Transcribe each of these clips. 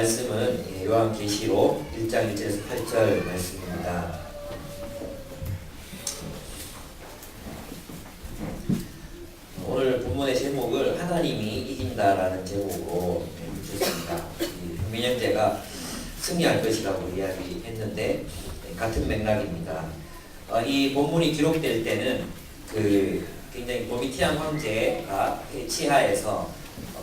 말씀은 요한계시록 1장 1절에서 8절 말씀입니다. 오늘 본문의 제목을 하나님이 이긴다라는 제목으로 붙였습니다. 민영제가 승리할 것이라고 이야기했는데 같은 맥락입니다. 이 본문이 기록될 때는 굉장히 도미티안 황제가 치하에서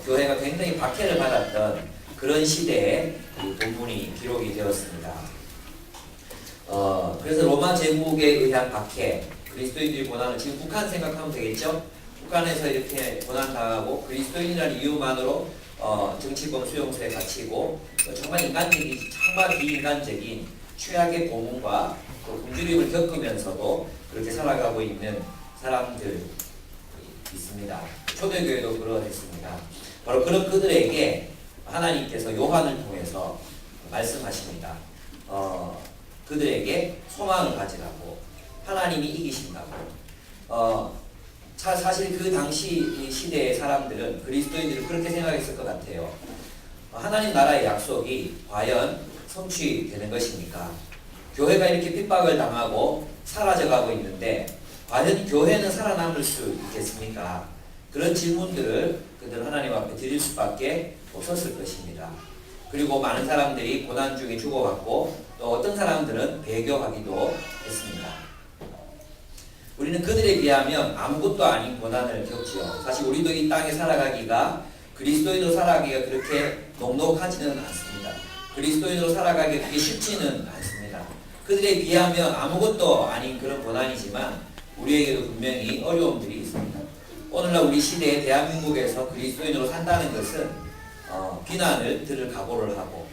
교회가 굉장히 박해를 받았던 그런 시대에 이 본문이 기록이 되었습니다. 그래서 로마 제국에 의한 박해, 그리스도인들이 고난을 지금 북한 생각하면 되겠죠? 북한에서 이렇게 고난당하고 그리스도인이라는 이유만으로 정치범 수용소에 갇히고 정말 정말 비인간적인 최악의 고문과 또 굶주림을 겪으면서도 그렇게 살아가고 있는 사람들이 있습니다. 초대교회도 그러했습니다. 바로 그런 그들에게 하나님께서 요한을 통해서 말씀하십니다. 그들에게 소망을 가지라고, 하나님이 이기신다고. 사실 그 당시 시대의 사람들은, 그리스도인들은 그렇게 생각했을 것 같아요. 하나님 나라의 약속이 과연 성취되는 것입니까? 교회가 이렇게 핍박을 당하고 사라져가고 있는데 과연 교회는 살아남을 수 있겠습니까? 그런 질문들을 그들 하나님 앞에 드릴 수밖에 없었을 것입니다. 그리고 많은 사람들이 고난 중에 죽어갔고 또 어떤 사람들은 배교하기도 했습니다. 우리는 그들에 비하면 아무것도 아닌 고난을 겪지요. 사실 우리도 이 땅에 살아가기가, 그리스도인으로 살아가기가 그렇게 녹록하지는 않습니다. 그리스도인으로 살아가기가 그렇게 쉽지는 않습니다. 그들에 비하면 아무것도 아닌 그런 고난이지만 우리에게도 분명히 어려움들이 있습니다. 오늘날 우리 시대에 대한민국에서 그리스도인으로 산다는 것은 비난을 들을 각오를 하고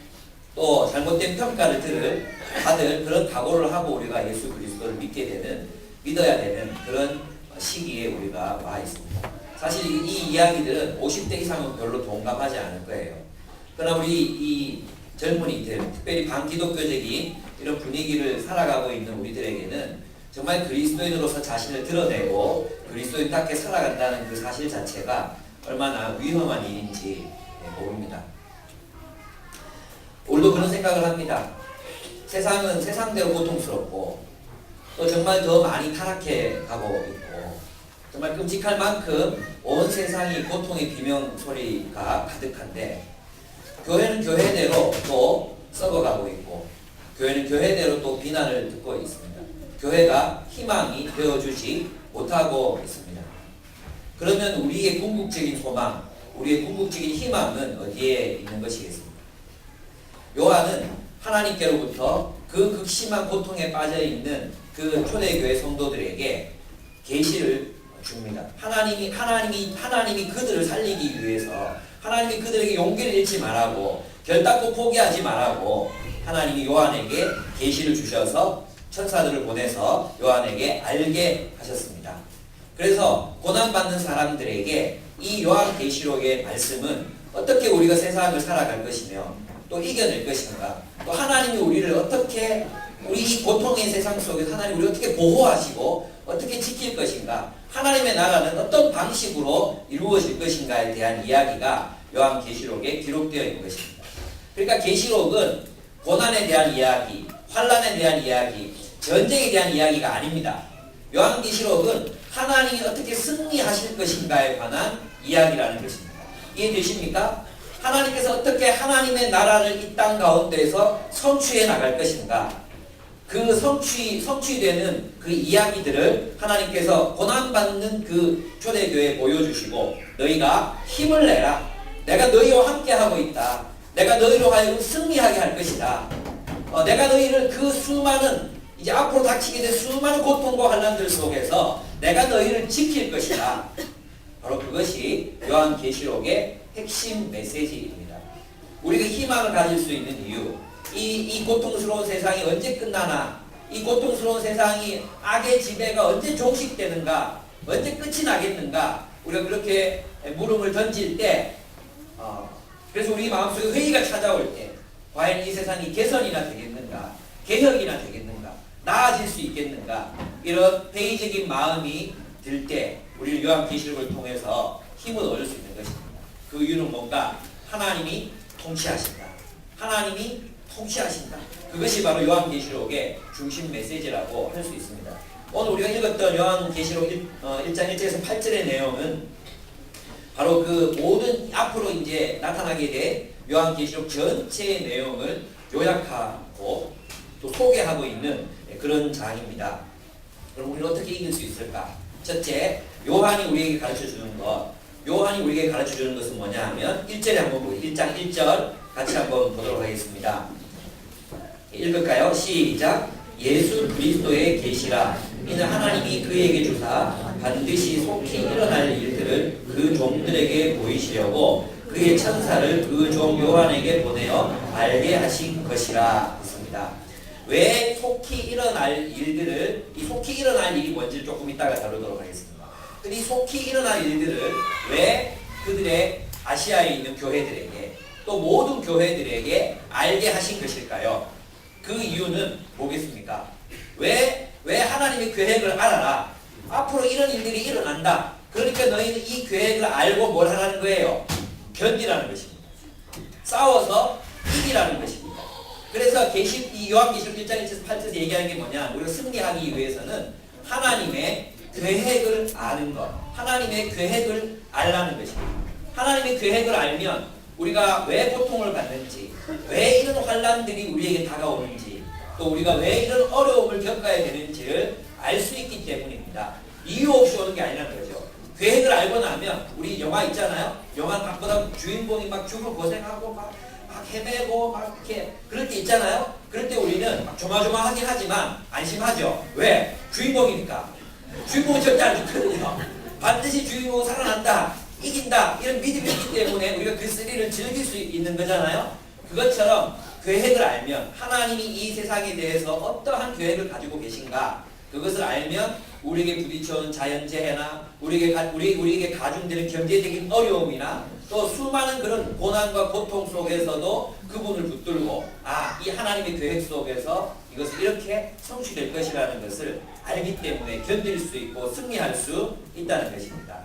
또 잘못된 평가를 받을 그런 각오를 하고 우리가 예수 그리스도를 믿어야 되는 그런 시기에 우리가 와 있습니다. 사실 이 이야기들은 50대 이상은 별로 동감하지 않을 거예요. 그러나 우리 이 젊은이들, 특별히 반기독교적인 이런 분위기를 살아가고 있는 우리들에게는 정말 그리스도인으로서 자신을 드러내고 그리스도인답게 살아간다는 그 사실 자체가 얼마나 위험한 일인지 모릅니다. 우리도 그런 생각을 합니다. 세상은 세상대로 고통스럽고 또 정말 더 많이 타락해 가고 있고 정말 끔찍할 만큼 온 세상이 고통의 비명소리가 가득한데 교회는 교회대로 또 썩어가고 있고 교회는 교회대로 또 비난을 듣고 있습니다. 교회가 희망이 되어주지 못하고 있습니다. 그러면 우리의 궁극적인 소망, 우리의 궁극적인 희망은 어디에 있는 것이겠습니까? 요한은 하나님께로부터 그 극심한 고통에 빠져있는 그 초대교회 성도들에게 계시를 줍니다. 하나님이 그들을 살리기 위해서 하나님이 그들에게 용기를 잃지 말라고, 결단코 포기하지 말라고 하나님이 요한에게 계시를 주셔서 천사들을 보내서 요한에게 알게 하셨습니다. 그래서 고난받는 사람들에게 이 요한계시록의 말씀은 어떻게 우리가 세상을 살아갈 것이며 또 이겨낼 것인가, 또 하나님이 우리를 어떻게, 우리 이 고통의 세상 속에서 하나님이 우리를 어떻게 보호하시고 어떻게 지킬 것인가, 하나님의 나라는 어떤 방식으로 이루어질 것인가에 대한 이야기가 요한계시록에 기록되어 있는 것입니다. 그러니까 계시록은 고난에 대한 이야기, 환난에 대한 이야기, 전쟁에 대한 이야기가 아닙니다. 요한계시록은 하나님이 어떻게 승리하실 것인가에 관한 이야기라는 것입니다. 이해되십니까? 하나님께서 어떻게 하나님의 나라를 이 땅 가운데에서 성취해 나갈 것인가, 그 성취되는 그 이야기들을 하나님께서 고난받는 그 초대교회에 보여주시고 너희가 힘을 내라, 내가 너희와 함께 하고 있다, 내가 너희로 하여금 승리하게 할 것이다, 내가 너희를 그 수많은 이제 앞으로 닥치게 될 수많은 고통과 환난들 속에서 내가 너희를 지킬 것이다. 바로 그것이 요한계시록의 핵심 메시지입니다. 우리가 희망을 가질 수 있는 이유, 이 고통스러운 세상이 언제 끝나나, 이 고통스러운 세상이 악의 지배가 언제 종식되는가, 언제 끝이 나겠는가, 우리가 그렇게 물음을 던질 때, 그래서 우리 마음속에 회의가 찾아올 때 과연 이 세상이 개선이나 되겠는가, 개혁이나 되겠는가, 나아질 수 있겠는가, 이런 회의적인 마음이 들 때 우리는 요한계시록을 통해서 힘을 얻을 수 있는 것입니다. 그 이유는 뭔가? 하나님이 통치하신다. 하나님이 통치하신다. 그것이 바로 요한계시록의 중심 메시지라고 할 수 있습니다. 오늘 우리가 읽었던 요한계시록 1장 1절에서 8절의 내용은 바로 그 모든 앞으로 이제 나타나게 될 요한계시록 전체의 내용을 요약하고 또 소개하고 있는 그런 장입니다. 그럼 우리는 어떻게 이길 수 있을까? 첫째, 요한이 우리에게 가르쳐주는 것. 요한이 우리에게 가르쳐주는 것은 뭐냐 하면 1절에 한번 보고 1장 1절 같이 한번 보도록 하겠습니다. 읽을까요? 시작. 예수 그리스도의 계시라. 이는 하나님이 그에게 주사 반드시 속히 일어날 일들을 그 종들에게 보이시려고 그의 천사를 그 종 요한에게 보내어 알게 하신 것이라 했습니다. 왜 속히 일어날 일들을, 이 속히 일어날 일이 뭔지 조금 이따가 다루도록 하겠습니다. 근데 이 속히 일어날 일들을 왜 그들의 아시아에 있는 교회들에게 또 모든 교회들에게 알게 하신 것일까요? 그 이유는 뭐겠습니까? 왜 하나님의 계획을 알아라. 앞으로 이런 일들이 일어난다. 그러니까 너희는 이 계획을 알고 뭘 하라는 거예요? 견디라는 것입니다. 싸워서 이기라는 것입니다. 그래서 이 요한계시록 1장 1절에서 8절에서 얘기하는 게 뭐냐? 우리가 승리하기 위해서는 하나님의 계획을 아는 것, 하나님의 계획을 알라는 것입니다. 하나님의 계획을 알면 우리가 왜 고통을 받는지, 왜 이런 환난들이 우리에게 다가오는지, 또 우리가 왜 이런 어려움을 겪어야 되는지를 알 수 있기 때문입니다. 이유 없이 오는 게 아니라는 거죠. 계획을 알고 나면 우리 영화 있잖아요. 영화 막 보다 주인공이 막 죽을 고생하고 막 헤매고 막 이렇게 그럴 때 있잖아요. 그럴 때 우리는 막 조마조마하긴 하지만 안심하죠. 왜? 주인공이니까. 주인공은 절대 안 죽거든요. 반드시 주인공은 살아난다. 이긴다. 이런 믿음이 있기 때문에 우리가 그 스릴을 즐길 수 있는 거잖아요. 그것처럼 계획을 알면 하나님이 이 세상에 대해서 어떠한 계획을 가지고 계신가 그것을 알면 우리에게 부딪혀오는 자연재해나 우리에게 가중되는 경제적인 어려움이나 또 수많은 그런 고난과 고통 속에서도 그분을 붙들고 이 하나님의 계획 속에서 이것을 이렇게 성취될 것이라는 것을 알기 때문에 견딜 수 있고 승리할 수 있다는 것입니다.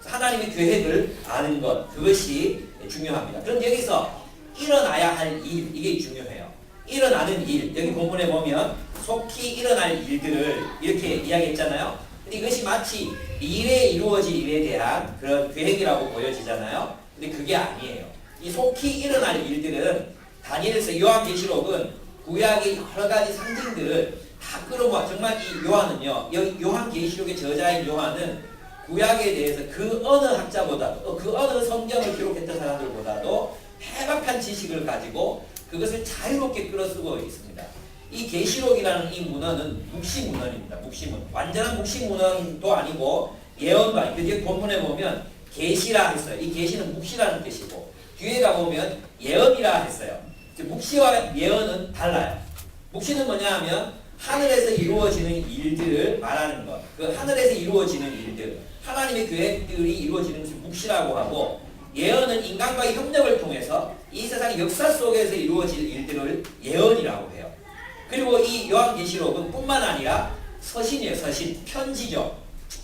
하나님의 계획을 아는 것, 그것이 중요합니다. 그런데 여기서 일어나야 할 일, 이게 중요해요. 일어나는 일, 여기 본문에 보면 속히 일어날 일들을 이렇게 이야기했잖아요. 근데 이것이 마치 미래에 이루어질 일에 대한 그런 계획이라고 보여지잖아요. 근데 그게 아니에요. 이 속히 일어날 일들은 다니엘서 요한계시록은 구약의 여러 가지 상징들을 다 끌어모아. 정말 이 요한은요, 요한계시록의 저자인 요한은 구약에 대해서 그 어느 학자보다도 그 어느 성경을 기록했던 사람들보다도 해박한 지식을 가지고 그것을 자유롭게 끌어쓰고 있습니다. 이 계시록이라는 이 문헌은 묵시문헌입니다. 묵시문. 완전한 묵시문헌도 아니고 예언도 아니고 여기 본문에 보면 계시라 했어요. 이 계시는 묵시라는 뜻이고 뒤에 가보면 예언이라 했어요. 묵시와 예언은 달라요. 묵시는 뭐냐 하면 하늘에서 이루어지는 일들을 말하는 것. 그 하늘에서 이루어지는 일들. 하나님의 계획들이 이루어지는 것을 묵시라고 하고 예언은 인간과의 협력을 통해서 이 세상의 역사 속에서 이루어질 일들을 예언이라고 해요. 그리고 이 요한계시록은 뿐만 아니라 서신이에요. 서신. 편지죠.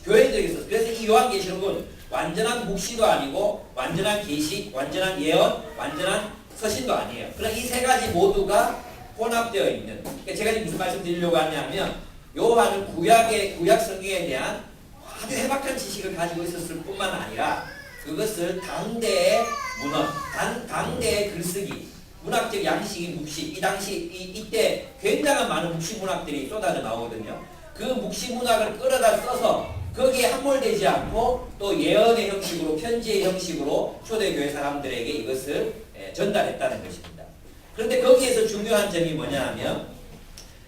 교회들에서. 그래서 이 요한계시록은 완전한 묵시도 아니고 완전한 계시, 완전한 예언, 완전한 서신도 아니에요. 그러나 이 세 가지 모두가 혼합되어 있는. 그러니까 제가 지금 무슨 말씀 드리려고 하냐면 요한은 구약 성경에 대한 아주 해박한 지식을 가지고 있었을 뿐만 아니라 그것을 당대의 문헌, 당대의 글쓰기, 문학적 양식이 묵시, 이 당시 이때 굉장한 많은 묵시 문학들이 쏟아져 나오거든요. 그 묵시 문학을 끌어다 써서 거기에 함몰되지 않고 또 예언의 형식으로 편지의 형식으로 초대교회 사람들에게 이것을 전달했다는 것입니다. 그런데 거기에서 중요한 점이 뭐냐 하면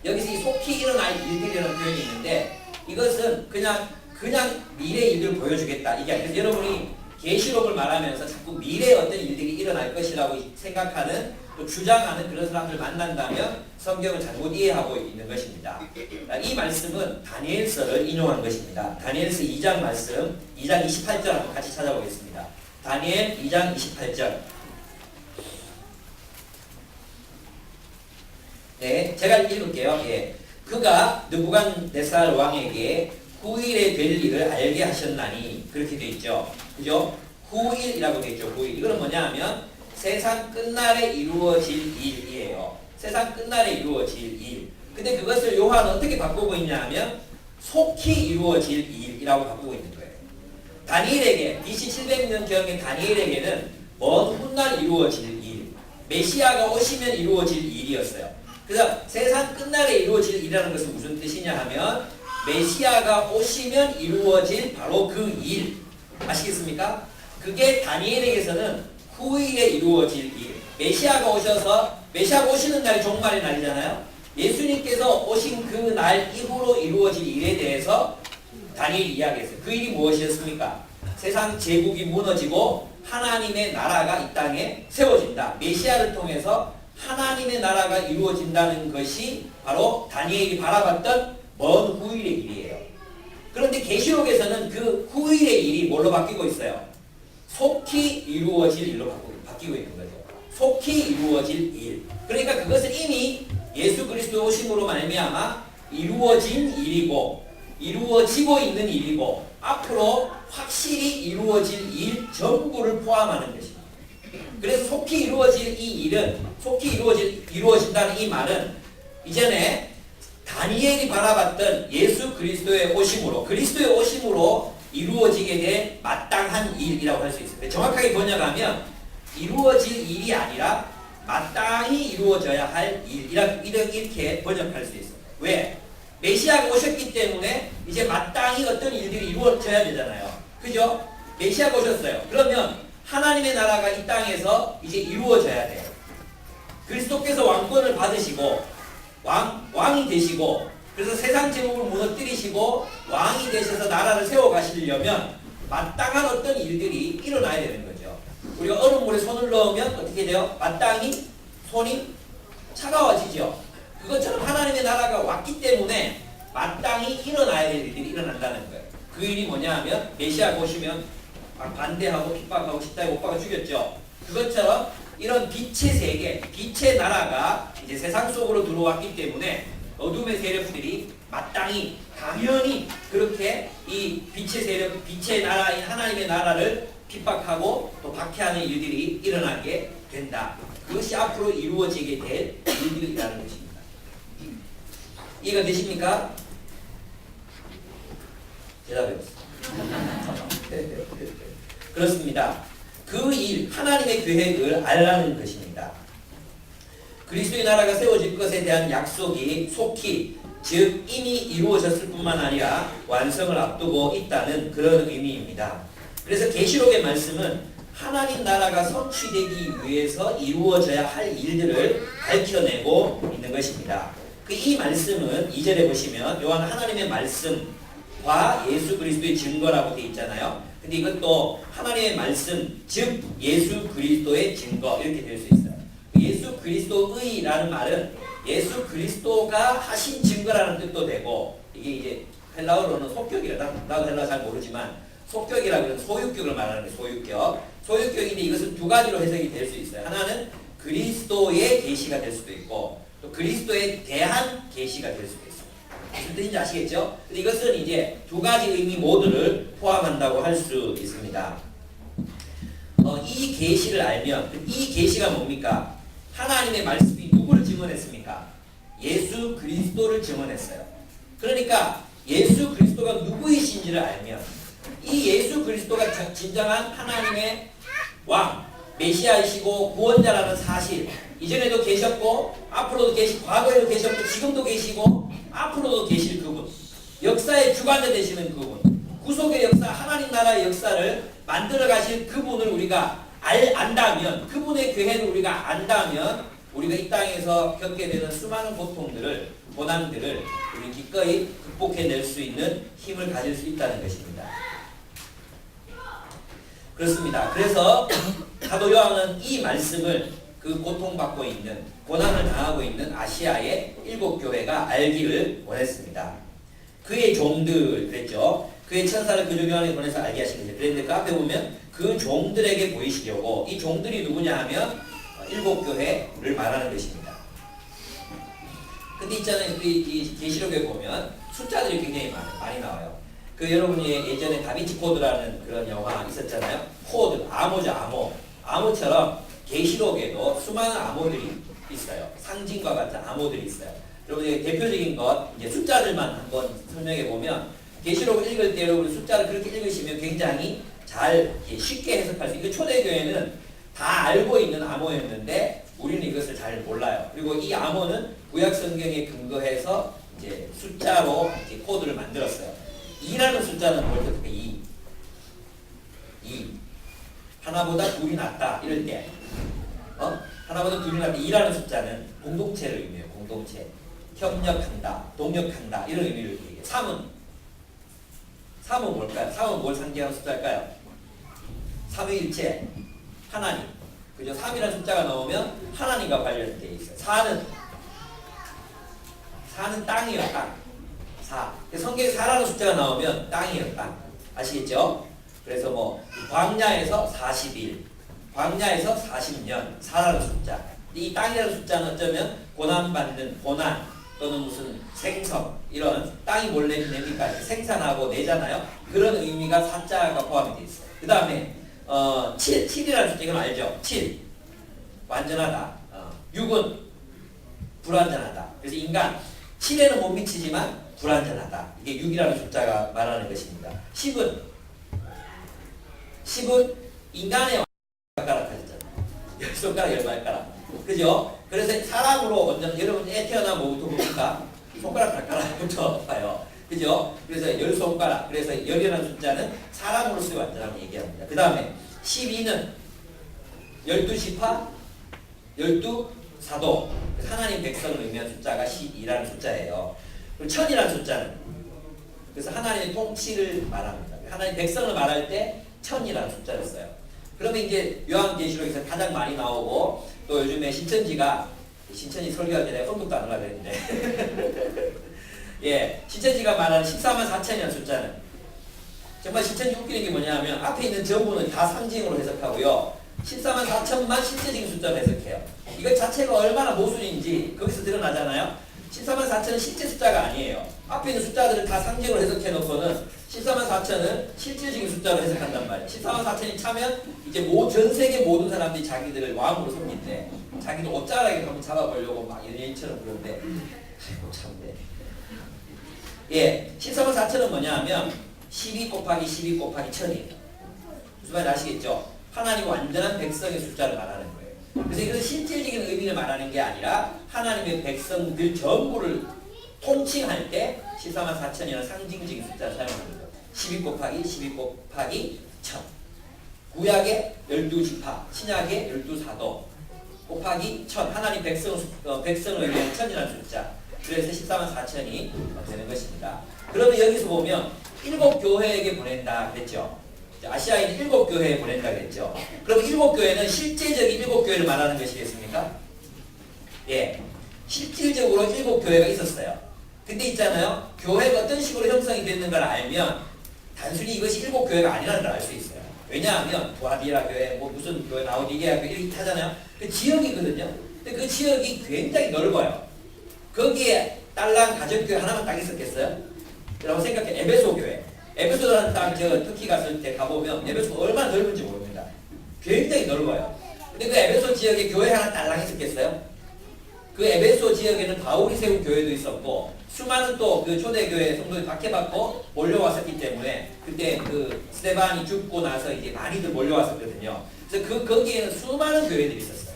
여기서 이 속히 일어날 일들이라는 표현이 있는데 이것은 그냥 미래 일들을 보여주겠다. 이게 아니라 여러분이 계시록을 말하면서 자꾸 미래에 어떤 일들이 일어날 것이라고 생각하는 또 주장하는 그런 사람들 만난다면 성경을 잘못 이해하고 있는 것입니다. 이 말씀은 다니엘서를 인용한 것입니다. 다니엘서 2장 말씀 2장 28절 한번 같이 찾아보겠습니다. 다니엘 2장 28절. 네, 제가 읽을게요. 예. 그가 느부갓네살 왕에게 후일에 될 일을 알게 하셨나니 그렇게 돼 있죠. 그죠? 후일이라고 돼 있죠. 후일. 이거는 뭐냐 하면 세상 끝날에 이루어질 일이에요. 세상 끝날에 이루어질 일. 근데 그것을 요한은 어떻게 바꾸고 있냐 하면 속히 이루어질 일이라고 바꾸고 있는 거예요. 다니엘에게 BC 700년경의 다니엘에게는 먼 훗날 이루어질 일, 메시아가 오시면 이루어질 일이었어요. 그래서 세상 끝날에 이루어질 일이라는 것은 무슨 뜻이냐 하면 메시아가 오시면 이루어질 바로 그 일. 아시겠습니까? 그게 다니엘에게서는 후일에 이루어질 일. 메시아가 오시는 날이 종말의 날이잖아요. 예수님께서 오신 그 날 이후로 이루어질 일에 대해서 다니엘이 이야기했어요. 그 일이 무엇이었습니까? 세상 제국이 무너지고 하나님의 나라가 이 땅에 세워진다. 메시아를 통해서 하나님의 나라가 이루어진다는 것이 바로 다니엘이 바라봤던 먼 후일의 일이에요. 그런데 계시록에서는 그 후일의 일이 뭘로 바뀌고 있어요? 속히 이루어질 일로 바뀌고 있는 거죠. 속히 이루어질 일. 그러니까 그것은 이미 예수 그리스도 오심으로 말미암아 이루어진 일이고 이루어지고 있는 일이고 앞으로 확실히 이루어질 일 전부를 포함하는 것입니다. 그래서 속히 이루어질 이 일은 속히 이루어진다는 이 말은 이전에 다니엘이 바라봤던 예수 그리스도의 오심으로 이루어지게 된 마땅한 일이라고 할 수 있습니다. 정확하게 번역하면 이루어질 일이 아니라 마땅히 이루어져야 할 일, 이렇게 번역할 수 있어요. 왜? 메시아가 오셨기 때문에 이제 마땅히 어떤 일들이 이루어져야 되잖아요. 그죠? 메시아가 오셨어요. 그러면 하나님의 나라가 이 땅에서 이제 이루어져야 돼요. 그리스도께서 왕권을 받으시고 왕이 되시고 그래서 세상 제국을 무너뜨리시고 왕이 되셔서 나라를 세워가시려면 마땅한 어떤 일들이 일어나야 되는 거죠. 우리가 얼음물에 손을 넣으면 어떻게 돼요? 마땅히 손이 차가워지죠. 그것처럼 하나님의 나라가 왔기 때문에 마땅히 일어나야 될 일들이 일어난다는 거예요. 그 일이 뭐냐 하면 메시아가 오시면 반대하고 핍박하고 십자가에 못 박아 죽였죠. 그것처럼 이런 빛의 세계, 빛의 나라가 이제 세상 속으로 들어왔기 때문에 어둠의 세력들이 마땅히 당연히 그렇게 이 빛의 세력, 빛의 나라인 하나님의 나라를 핍박하고 또 박해하는 일들이 일어나게 된다. 그것이 앞으로 이루어지게 될 일들이라는 것입니다. 이해가 되십니까? 대답해보세요. 그렇습니다. 그 일, 하나님의 계획을 알라는 것입니다. 그리스도의 나라가 세워질 것에 대한 약속이 속히, 즉 이미 이루어졌을 뿐만 아니라 완성을 앞두고 있다는 그런 의미입니다. 그래서 계시록의 말씀은 하나님 나라가 성취되기 위해서 이루어져야 할 일들을 밝혀내고 있는 것입니다. 이 말씀은 2절에 보시면 요한 하나님의 말씀과 예수 그리스도의 증거라고 되어 있잖아요. 근데 이것도 하나님의 말씀, 즉 예수 그리스도의 증거 이렇게 될 수 있어요. 예수 그리스도의라는 말은 예수 그리스도가 하신 증거라는 뜻도 되고, 이게 이제 헬라어로는 속격이라, 나도 헬라어 잘 모르지만 속격이라고 하는 소유격을 말하는 거예요. 소유격인데 이것은 두 가지로 해석이 될 수 있어요. 하나는 그리스도의 계시가 될 수도 있고 또 그리스도에 대한 계시가 될 수도 있어요. 무슨 뜻인지 아시겠죠? 이것은 이제 두 가지 의미 모두를 포함한다고 할 수 있습니다. 이 계시를 알면 이 계시가 뭡니까? 하나님의 말씀이 누구를 증언했습니까? 예수 그리스도를 증언했어요. 그러니까 예수 그리스도가 누구이신지를 알면 이 예수 그리스도가 진정한 하나님의 왕, 메시아이시고 구원자라는 사실, 이전에도 계셨고 앞으로도 계시고 과거에도 계셨고 지금도 계시고 앞으로도 계실 그분, 역사의 주관자 되시는 그분, 구속의 역사, 하나님 나라의 역사를 만들어 가실 그분을 우리가 안다면, 그분의 계획을 우리가 안다면 우리가 이 땅에서 겪게 되는 수많은 고통들을, 고난들을 우리 기꺼이 극복해낼 수 있는 힘을 가질 수 있다는 것입니다. 그렇습니다. 그래서 사도 요한은 이 말씀을 그 고통받고 있는, 고난을 당하고 있는 아시아의 7교회가 알기를 원했습니다. 그의 종들 그랬죠. 그의 천사를 그 교회에 보내서 알게 하신 거죠. 그런데 그 앞에 보면 그 종들에게 보이시려고, 이 종들이 누구냐 하면 7교회를 말하는 것입니다. 근데 있잖아요. 이 계시록에 보면 숫자들이 굉장히 많이 나와요. 여러분이 예전에 다빈치 코드라는 그런 영화 있었잖아요. 코드, 암호죠, 암호. 암호처럼 계시록에도 수많은 암호들이 있어요. 상징과 같은 암호들이 있어요. 여러분 대표적인 것 이제 숫자들만 한번 설명해 보면 계시록을 읽을 때 여러분 숫자를 그렇게 읽으시면 굉장히 잘 쉽게 해석할 수 있어요. 초대교회는 다 알고 있는 암호였는데 우리는 이것을 잘 몰라요. 그리고 이 암호는 구약 성경에 근거해서 이제 숫자로 이렇게 코드를 만들었어요. 2라는 숫자는 뭘 뜻할까? 2. 하나보다 둘이 낫다. 이럴 때. 하나보다 둘이 낫다. 2라는 숫자는 공동체를 의미해요. 공동체. 협력한다. 동력한다. 이런 의미를 얘기해요. 3은 뭘까요? 3은 뭘 상징하는 숫자일까요? 삼위일체. 하나님. 그죠? 3이라는 숫자가 나오면 하나님과 관련되어 있어요. 4는 땅이에요. 땅. 4. 성경에 4라는 숫자가 나오면 땅이에요. 땅. 아시겠죠? 그래서 뭐 광야에서 40일, 광야에서 40년, 4라는 숫자. 이 땅이라는 숫자는 어쩌면 고난받는 고난 또는 무슨 생성 이런 땅이 원래 냅니까? 생산하고 내잖아요. 그런 의미가 사자가 포함이 되어 있어요. 그 다음에 7이라는 숫자 이건 알죠? 7 완전하다. 6은 불완전하다. 그래서 인간 7에는 못 미치지만 불완전하다. 이게 6이라는 숫자가 말하는 것입니다. 10은 인간의 발가락 하셨잖아요. 10손가락 10발가락. 그죠? 그래서 사람으로 먼저 여러분 애 태어나 뭐부터 봅니까? 손가락 발가락부터 봐요. 그죠? 그래서 10손가락. 그래서 10이라는 숫자는 사람으로서의 완전함을 얘기합니다. 그 다음에 12는 12지파, 12사도. 하나님 백성을 의미한 숫자가 12라는 숫자예요. 그리고 1000이라는 숫자는 그래서 하나님의 통치를 말합니다. 하나님 백성을 말할 때 1000이라는 숫자를 써요. 그러면 이제 요한계시록에서 가장 많이 나오고 또 요즘에 신천지 설교할 때 내가 언급도 안 하려고 했는데 예, 신천지가 말하는 14만 4천이라는 숫자는 정말 신천지 웃기는 게 뭐냐면 앞에 있는 전부는 다 상징으로 해석하고요. 14만 4천만 실제적인 숫자로 해석해요. 이것 자체가 얼마나 모순인지 거기서 드러나잖아요. 14만 4천은 실제 숫자가 아니에요. 앞에 있는 숫자들을 다 상징으로 해석해 놓고는 14만 4천은 실질적인 숫자로 해석한단 말이에요. 14만 4천이 차면 이제 전 세계 모든 사람들이 자기들을 왕으로 섬긴대. 자기도 옷자락에 한번 잡아보려고 막 연예인처럼 그러는데 아이고 참네. 예, 14만 4천은 뭐냐 하면 12 곱하기 12 곱하기 1000이에요. 무슨 말인지 아시겠죠? 하나님 완전한 백성의 숫자를 말하는 거예요. 그래서 이것은 실질적인 의미를 말하는 게 아니라 하나님의 백성들 전부를 통칭할 때 14만 4천이라는 상징적인 숫자를 사용하는 거예요. 12 곱하기 12 곱하기 1000. 구약의 12지파, 신약의 12사도 곱하기 1000. 하나님 백성을 위한 1000이라는 숫자. 그래서 14만 4천이 되는 것입니다. 그러면 여기서 보면 7교회에게 보낸다 그랬죠. 아시아인 7교회에 보낸다 그랬죠. 그럼 7교회는 실제적인 7교회를 말하는 것이겠습니까? 예. 실질적으로 7교회가 있었어요. 근데 있잖아요. 교회가 어떤 식으로 형성이 됐는가를 알면 단순히 이것이 7교회가 아니라는 걸 알 수 있어요. 왜냐하면 도아디라 교회, 뭐 무슨 교회, 라오디게아 교회 이렇게 하잖아요. 그 지역이거든요. 근데 그 지역이 굉장히 넓어요. 거기에 딸랑 가정교회 하나만 딱 있었겠어요? 여러분 생각해. 에베소 교회. 에베소라는 땅 저 터키 갔을 때 가보면 에베소가 얼마나 넓은지 모릅니다. 굉장히 넓어요. 근데 그 에베소 지역에 교회 하나 딸랑 있었겠어요? 그 에베소 지역에는 바울이 세운 교회도 있었고 수많은 또 그 초대교회 성도들이 박해받고 몰려왔었기 때문에 그때 그 스데반이 죽고 나서 이제 많이들 몰려왔었거든요. 그래서 거기에는 수많은 교회들이 있었어요.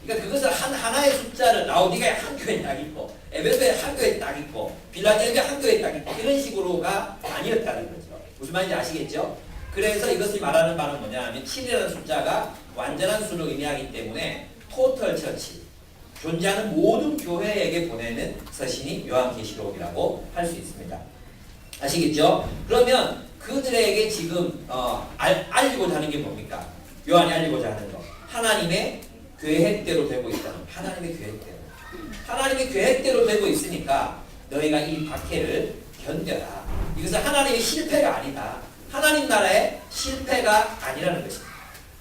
그러니까 그것을 하나의 숫자를 라오디게아에 한 교회에 딱 있고 에베소에 한 교회에 딱 있고 빌라델비아에 한 교회에 딱 있고 이런 식으로가 아니었다는 거죠. 무슨 말인지 아시겠죠? 그래서 이것이 말하는 바는 뭐냐 하면 7이라는 숫자가 완전한 수를 의미하기 때문에 토털 처치 존재하는 모든 교회에게 보내는 서신이 요한계시록이라고 할 수 있습니다. 아시겠죠? 그러면 그들에게 지금 알리고자 하는 게 뭡니까? 요한이 알리고자 하는 거 하나님의 계획대로 되고 있다는 하나님의 계획대로. 하나님의 계획대로 되고 있으니까 너희가 이 박해를 견뎌라. 이것은 하나님의 실패가 아니다. 하나님 나라의 실패가 아니라는 것입니다.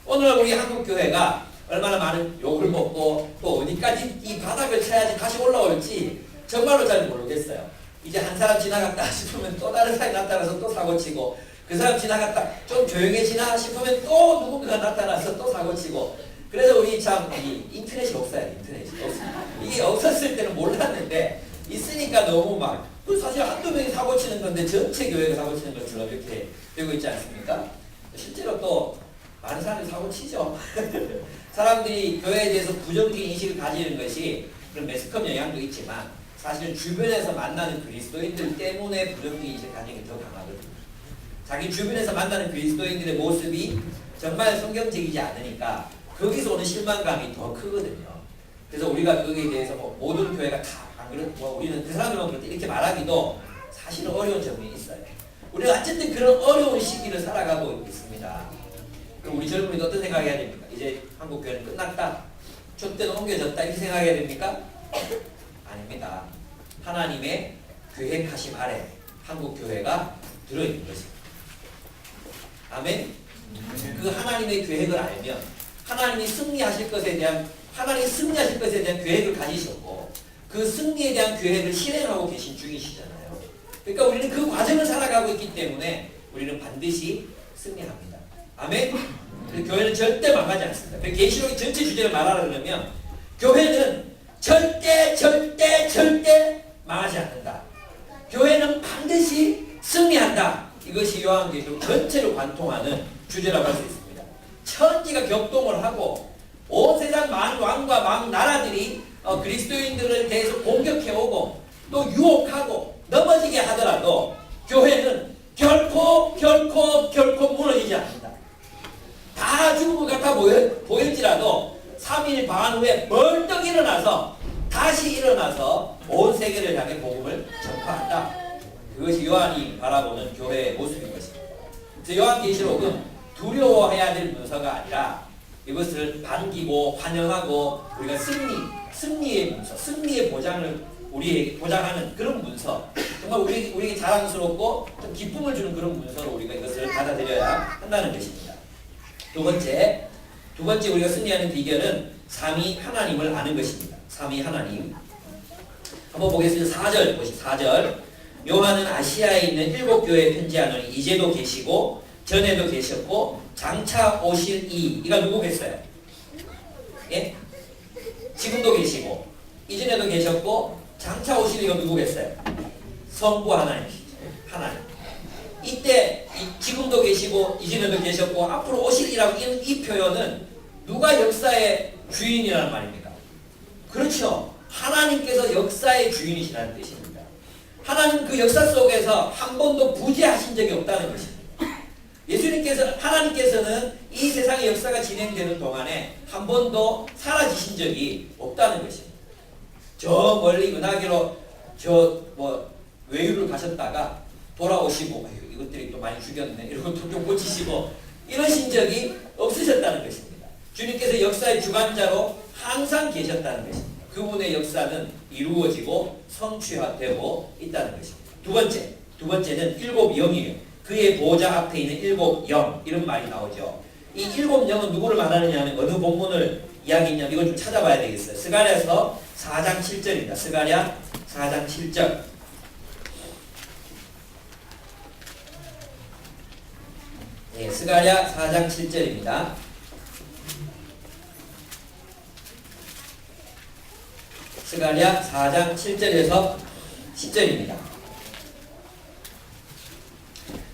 오늘 우리 한국 교회가 얼마나 많은 욕을 먹고 또 어디까지 이 바닥을 쳐야지 다시 올라올지 정말로 잘 모르겠어요. 이제 한 사람 지나갔다 싶으면 또 다른 사람이 나타나서 또 사고치고 그 사람 지나갔다 좀 조용해지나 싶으면 또 누군가가 나타나서 또 사고치고 그래서 우리 참 이 인터넷이 없어요. 인터넷이 이게 없었을 때는 몰랐는데 있으니까 너무 막 사실 한두 명이 사고 치는 건데 전체 교회가 사고 치는 것처럼 이렇게 되고 있지 않습니까? 실제로 또 많은 사람들이 사고 치죠. 사람들이 교회에 대해서 부정적인 인식을 가지는 것이 그런 매스컴 영향도 있지만 사실 주변에서 만나는 그리스도인들 때문에 부정적인 인식을 가지는 게 더 강하거든요. 자기 주변에서 만나는 그리스도인들의 모습이 정말 성경적이지 않으니까 거기서 오는 실망감이 더 크거든요. 그래서 우리가 거기에 대해서 뭐 모든 교회가 다 안 그렇고 뭐 우리는 그 사람들만 그렇게 이렇게 말하기도 사실은 어려운 점이 있어요. 우리가 어쨌든 그런 어려운 시기를 살아가고 있습니다. 그럼 우리 젊은이도 어떤 생각해야 됩니까? 이제 한국 교회는 끝났다. 촛대는 옮겨졌다. 이렇게 생각해야 됩니까? 아닙니다. 하나님의 계획하심 아래 한국 교회가 들어있는 것입니다. 아멘. 그 하나님의 계획을 알면 하나님이 승리하실 것에 대한 계획을 가지셨고 그 승리에 대한 계획을 실행하고 계신 중이시잖아요. 그러니까 우리는 그 과정을 살아가고 있기 때문에 우리는 반드시 승리합니다. 아멘. 교회는 절대 망하지 않습니다. 계시록의 전체 주제를 말하라 그러면 교회는 절대 망하지 않는다. 교회는 반드시 승리한다. 이것이 요한계시록 전체를 관통하는 주제라고 할 수 있습니다. 천지가 격동을 하고 온 세상 많은 왕과 많은 나라들이 그리스도인들에 대해서 공격해오고 또 유혹하고 넘어지게 하더라도 교회는 결코 무너지지 않는다. 다 죽은 것 같아 보일지라도 3일 반 후에 벌떡 일어나서 다시 일어나서 온 세계를 향해 복음을 전파한다. 그것이 요한이 바라보는 교회의 모습인 것입니다. 그래서 요한계시록은 두려워해야 될 문서가 아니라 이것을 반기고 환영하고 우리가 승리의 문서, 승리의 보장을 우리에게 보장하는 그런 문서, 정말 우리에게 자랑스럽고 좀 기쁨을 주는 그런 문서로 우리가 이것을 받아들여야 한다는 것입니다. 두 번째 우리가 승리하는 비결은 삼위 하나님을 아는 것입니다. 삼위 하나님. 한번 보겠습니다. 4절 보시죠. 4절. 요한은 아시아에 있는 7교회에 편지하노니 이제도 계시고 전에도 계셨고 장차 오실 이가 누구겠어요? 예? 지금도 계시고 이전에도 계셨고 장차 오실 이가 누구겠어요? 성부 하나님이시죠. 하나님. 이때 지금도 계시고 이전에도 계셨고 앞으로 오실 이라고 이 표현은 누가 역사의 주인이라는 말입니까? 그렇죠. 하나님께서 역사의 주인이시라는 뜻입니다. 하나님 그 역사 속에서 한 번도 부재하신 적이 없다는 것입니다. 하나님께서는 이 세상의 역사가 진행되는 동안에 한 번도 사라지신 적이 없다는 것입니다. 저 멀리 은하계로 외유를 가셨다가 돌아오시고 이것들이 또 많이 죽였네 이러고 좀 고치시고 이러신 적이 없으셨다는 것입니다. 주님께서 역사의 주관자로 항상 계셨다는 것입니다. 그분의 역사는 이루어지고 성취되고 있다는 것입니다. 두 번째는 7영이에요. 그의 보좌 앞에 있는 7영 이런 말이 나오죠. 이 7영은 누구를 말하느냐 하면 어느 본문을 이야기했냐면 이걸 좀 찾아봐야 되겠어요. 스가랴서 4장 7절입니다. 스가랴 4장 7절. 네, 스가랴 4장 7절입니다. 스가랴 4장 7절에서 10절입니다.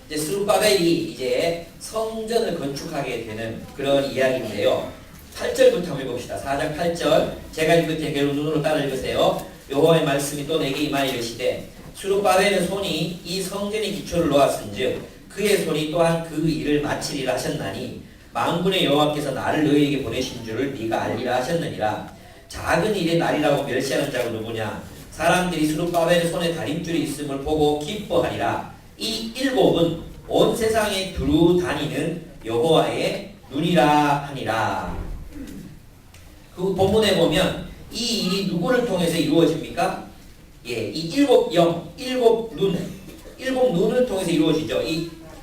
이제 스룹바벨이 이제 성전을 건축하게 되는 그런 이야기인데요. 8절부터 한번 읽읍시다. 4장 8절. 제가 읽을 때 눈으로 따라 읽으세요. 여호와의 말씀이 또 내게 임하여 이르시되 스룹바벨의 손이 이 성전의 기초를 놓았은즉 그의 손이 또한 그 일을 마치리라 하셨나니 만군의 여호와께서 나를 너희에게 보내신 줄을 네가 알리라 하셨느니라. 작은 일의 날이라고 멸시하는 자가 누구냐? 사람들이 스룹바벨의 손에 다림줄이 있음을 보고 기뻐하리라. 이 7은 온 세상에 두루 다니는 여호와의 눈이라 하니라. 그 본문에 보면 이 일이 누구를 통해서 이루어집니까? 예, 이 7영, 7눈을 통해서 이루어지죠.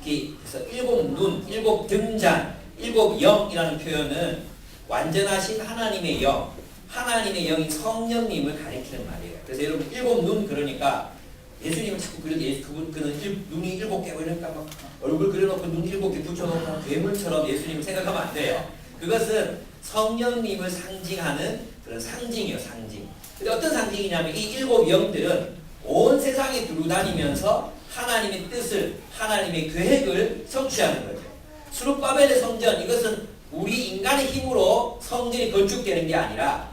그래서 7눈, 7등잔, 7영이라는 표현은 완전하신 하나님의 영, 하나님의 영이 성령님을 가리키는 말이에요. 그래서 여러분 7눈 그러니까 예수님은 자꾸 그는 눈이 7개고 이러니까 막 얼굴 그려놓고 눈 7개 붙여놓고 괴물처럼 예수님을 생각하면 안 돼요. 그것은 성령님을 상징하는 그런 상징이에요. 상징. 근데 어떤 상징이냐면 이 7 영들은 온 세상에 두루다니면서 하나님의 뜻을, 하나님의 계획을 성취하는 거죠. 수룹바벨의 성전, 이것은 우리 인간의 힘으로 성전이 건축되는 게 아니라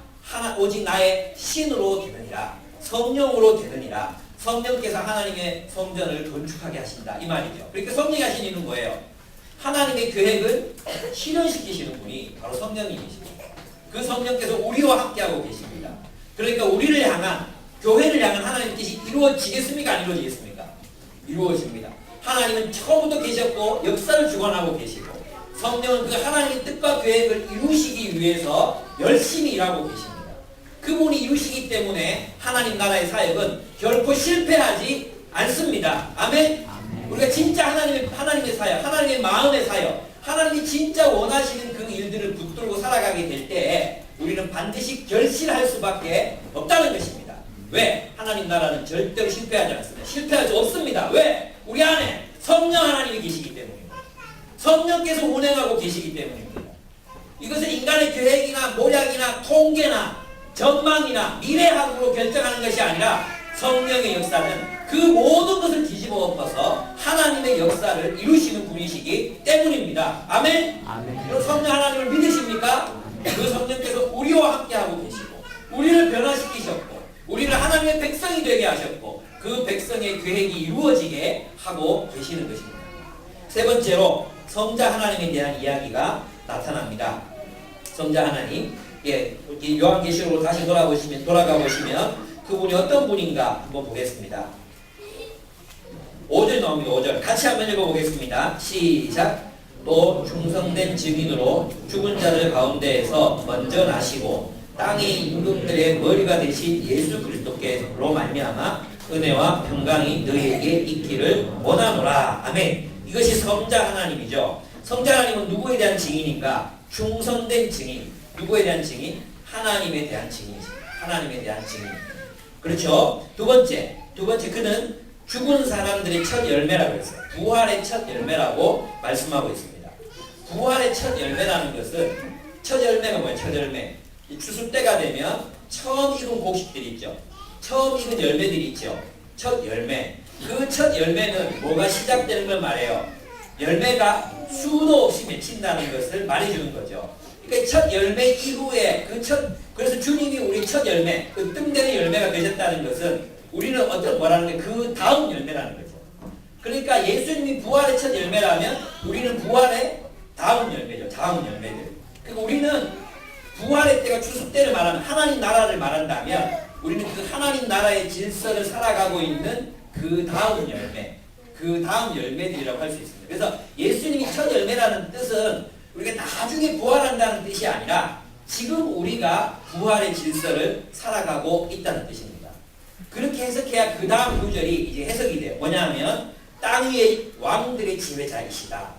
오직 나의 신으로 되느니라, 성령으로 되느니라, 성령께서 하나님의 성전을 건축하게 하신다 이 말이죠. 그러니까 성령이 하시는 일은 뭐예요? 하나님의 계획을 실현시키시는 분이 바로 성령님이십니다. 그 성령께서 우리와 함께하고 계십니다. 그러니까 우리를 향한, 교회를 향한 하나님의 뜻이 이루어지겠습니까? 안 이루어지겠습니까? 이루어집니다. 하나님은 처음부터 계셨고 역사를 주관하고 계시고, 성령은 그 하나님의 뜻과 계획을 이루시기 위해서 열심히 일하고 계십니다. 그분이 이루시기 때문에 하나님 나라의 사역은 결코 실패하지 않습니다. 아멘? 우리가 진짜 하나님의 사역, 하나님의 마음의 사역, 하나님이 진짜 원하시는 그 일들을 붙들고 살아가게 될 때 우리는 반드시 결실할 수밖에 없다는 것입니다. 왜? 하나님 나라는 절대로 실패하지 않습니다. 실패할 수 없습니다. 왜? 우리 안에 성령 하나님이 계시기 때문입니다. 성령께서 운행하고 계시기 때문입니다. 이것은 인간의 계획이나 모략이나 통계나 전망이나 미래학으로 결정하는 것이 아니라 성령의 역사는 그 모든 것을 뒤집어 엎어서 하나님의 역사를 이루시는 분이시기 때문입니다. 아멘? 아멘. 성령 하나님을 믿으십니까? 그 성령께서 우리와 함께하고 계시고 우리를 변화시키셨고 우리를 하나님의 백성이 되게 하셨고 그 백성의 계획이 이루어지게 하고 계시는 것입니다. 세 번째로 성자 하나님에 대한 이야기가 나타납니다. 성자 하나님, 요한계시록으로 다시 돌아가 보시면 그분이 어떤 분인가 한번 보겠습니다. 5절 나옵니다. 5절 같이 한번 읽어보겠습니다. 시작. 또 충성된 증인으로 죽은 자들 가운데에서 먼저 나시고 땅의 임금들의 머리가 되신 예수 그리스도께로 말미암아 은혜와 평강이 너희에게 있기를 원하노라. 아멘. 이것이 성자 하나님이죠. 성자 하나님은 누구에 대한 증인인가? 충성된 증인. 누구에 대한 증인? 하나님에 대한 증인이죠. 하나님에 대한 증인. 그렇죠. 두 번째 그는 죽은 사람들의 첫 열매라고 했어요. 부활의 첫 열매라고 말씀하고 있습니다. 부활의 첫 열매라는 것은 첫 열매가 뭐예요? 첫 열매. 추수 때가 되면 처음 익은 곡식들이 있죠. 처음 익은 열매들이 있죠. 첫 열매. 그 첫 열매는 뭐가 시작되는 걸 말해요. 열매가 수도 없이 맺힌다는 것을 말해주는 거죠. 그러니까 첫 열매 이후에 그래서 주님이 우리 첫 열매, 그 뜸되는 열매가 되셨다는 것은 우리는 뭐라는 게 그 다음 열매라는 거죠. 그러니까 예수님이 부활의 첫 열매라면 우리는 부활의 다음 열매죠. 다음 열매들. 그러니까 우리는 부활의 때가 추수 때를 말하는 하나님 나라를 말한다면 우리는 그 하나님 나라의 질서를 살아가고 있는 그 다음 열매, 그 다음 열매들이라고 할 수 있습니다. 그래서 예수님이 첫 열매라는 뜻은 우리가 나중에 부활한다는 뜻이 아니라 지금 우리가 부활의 질서를 살아가고 있다는 뜻입니다. 그렇게 해석해야 그 다음 구절이 이제 해석이 돼요. 뭐냐면 땅 위의 왕들의 지배자이시다.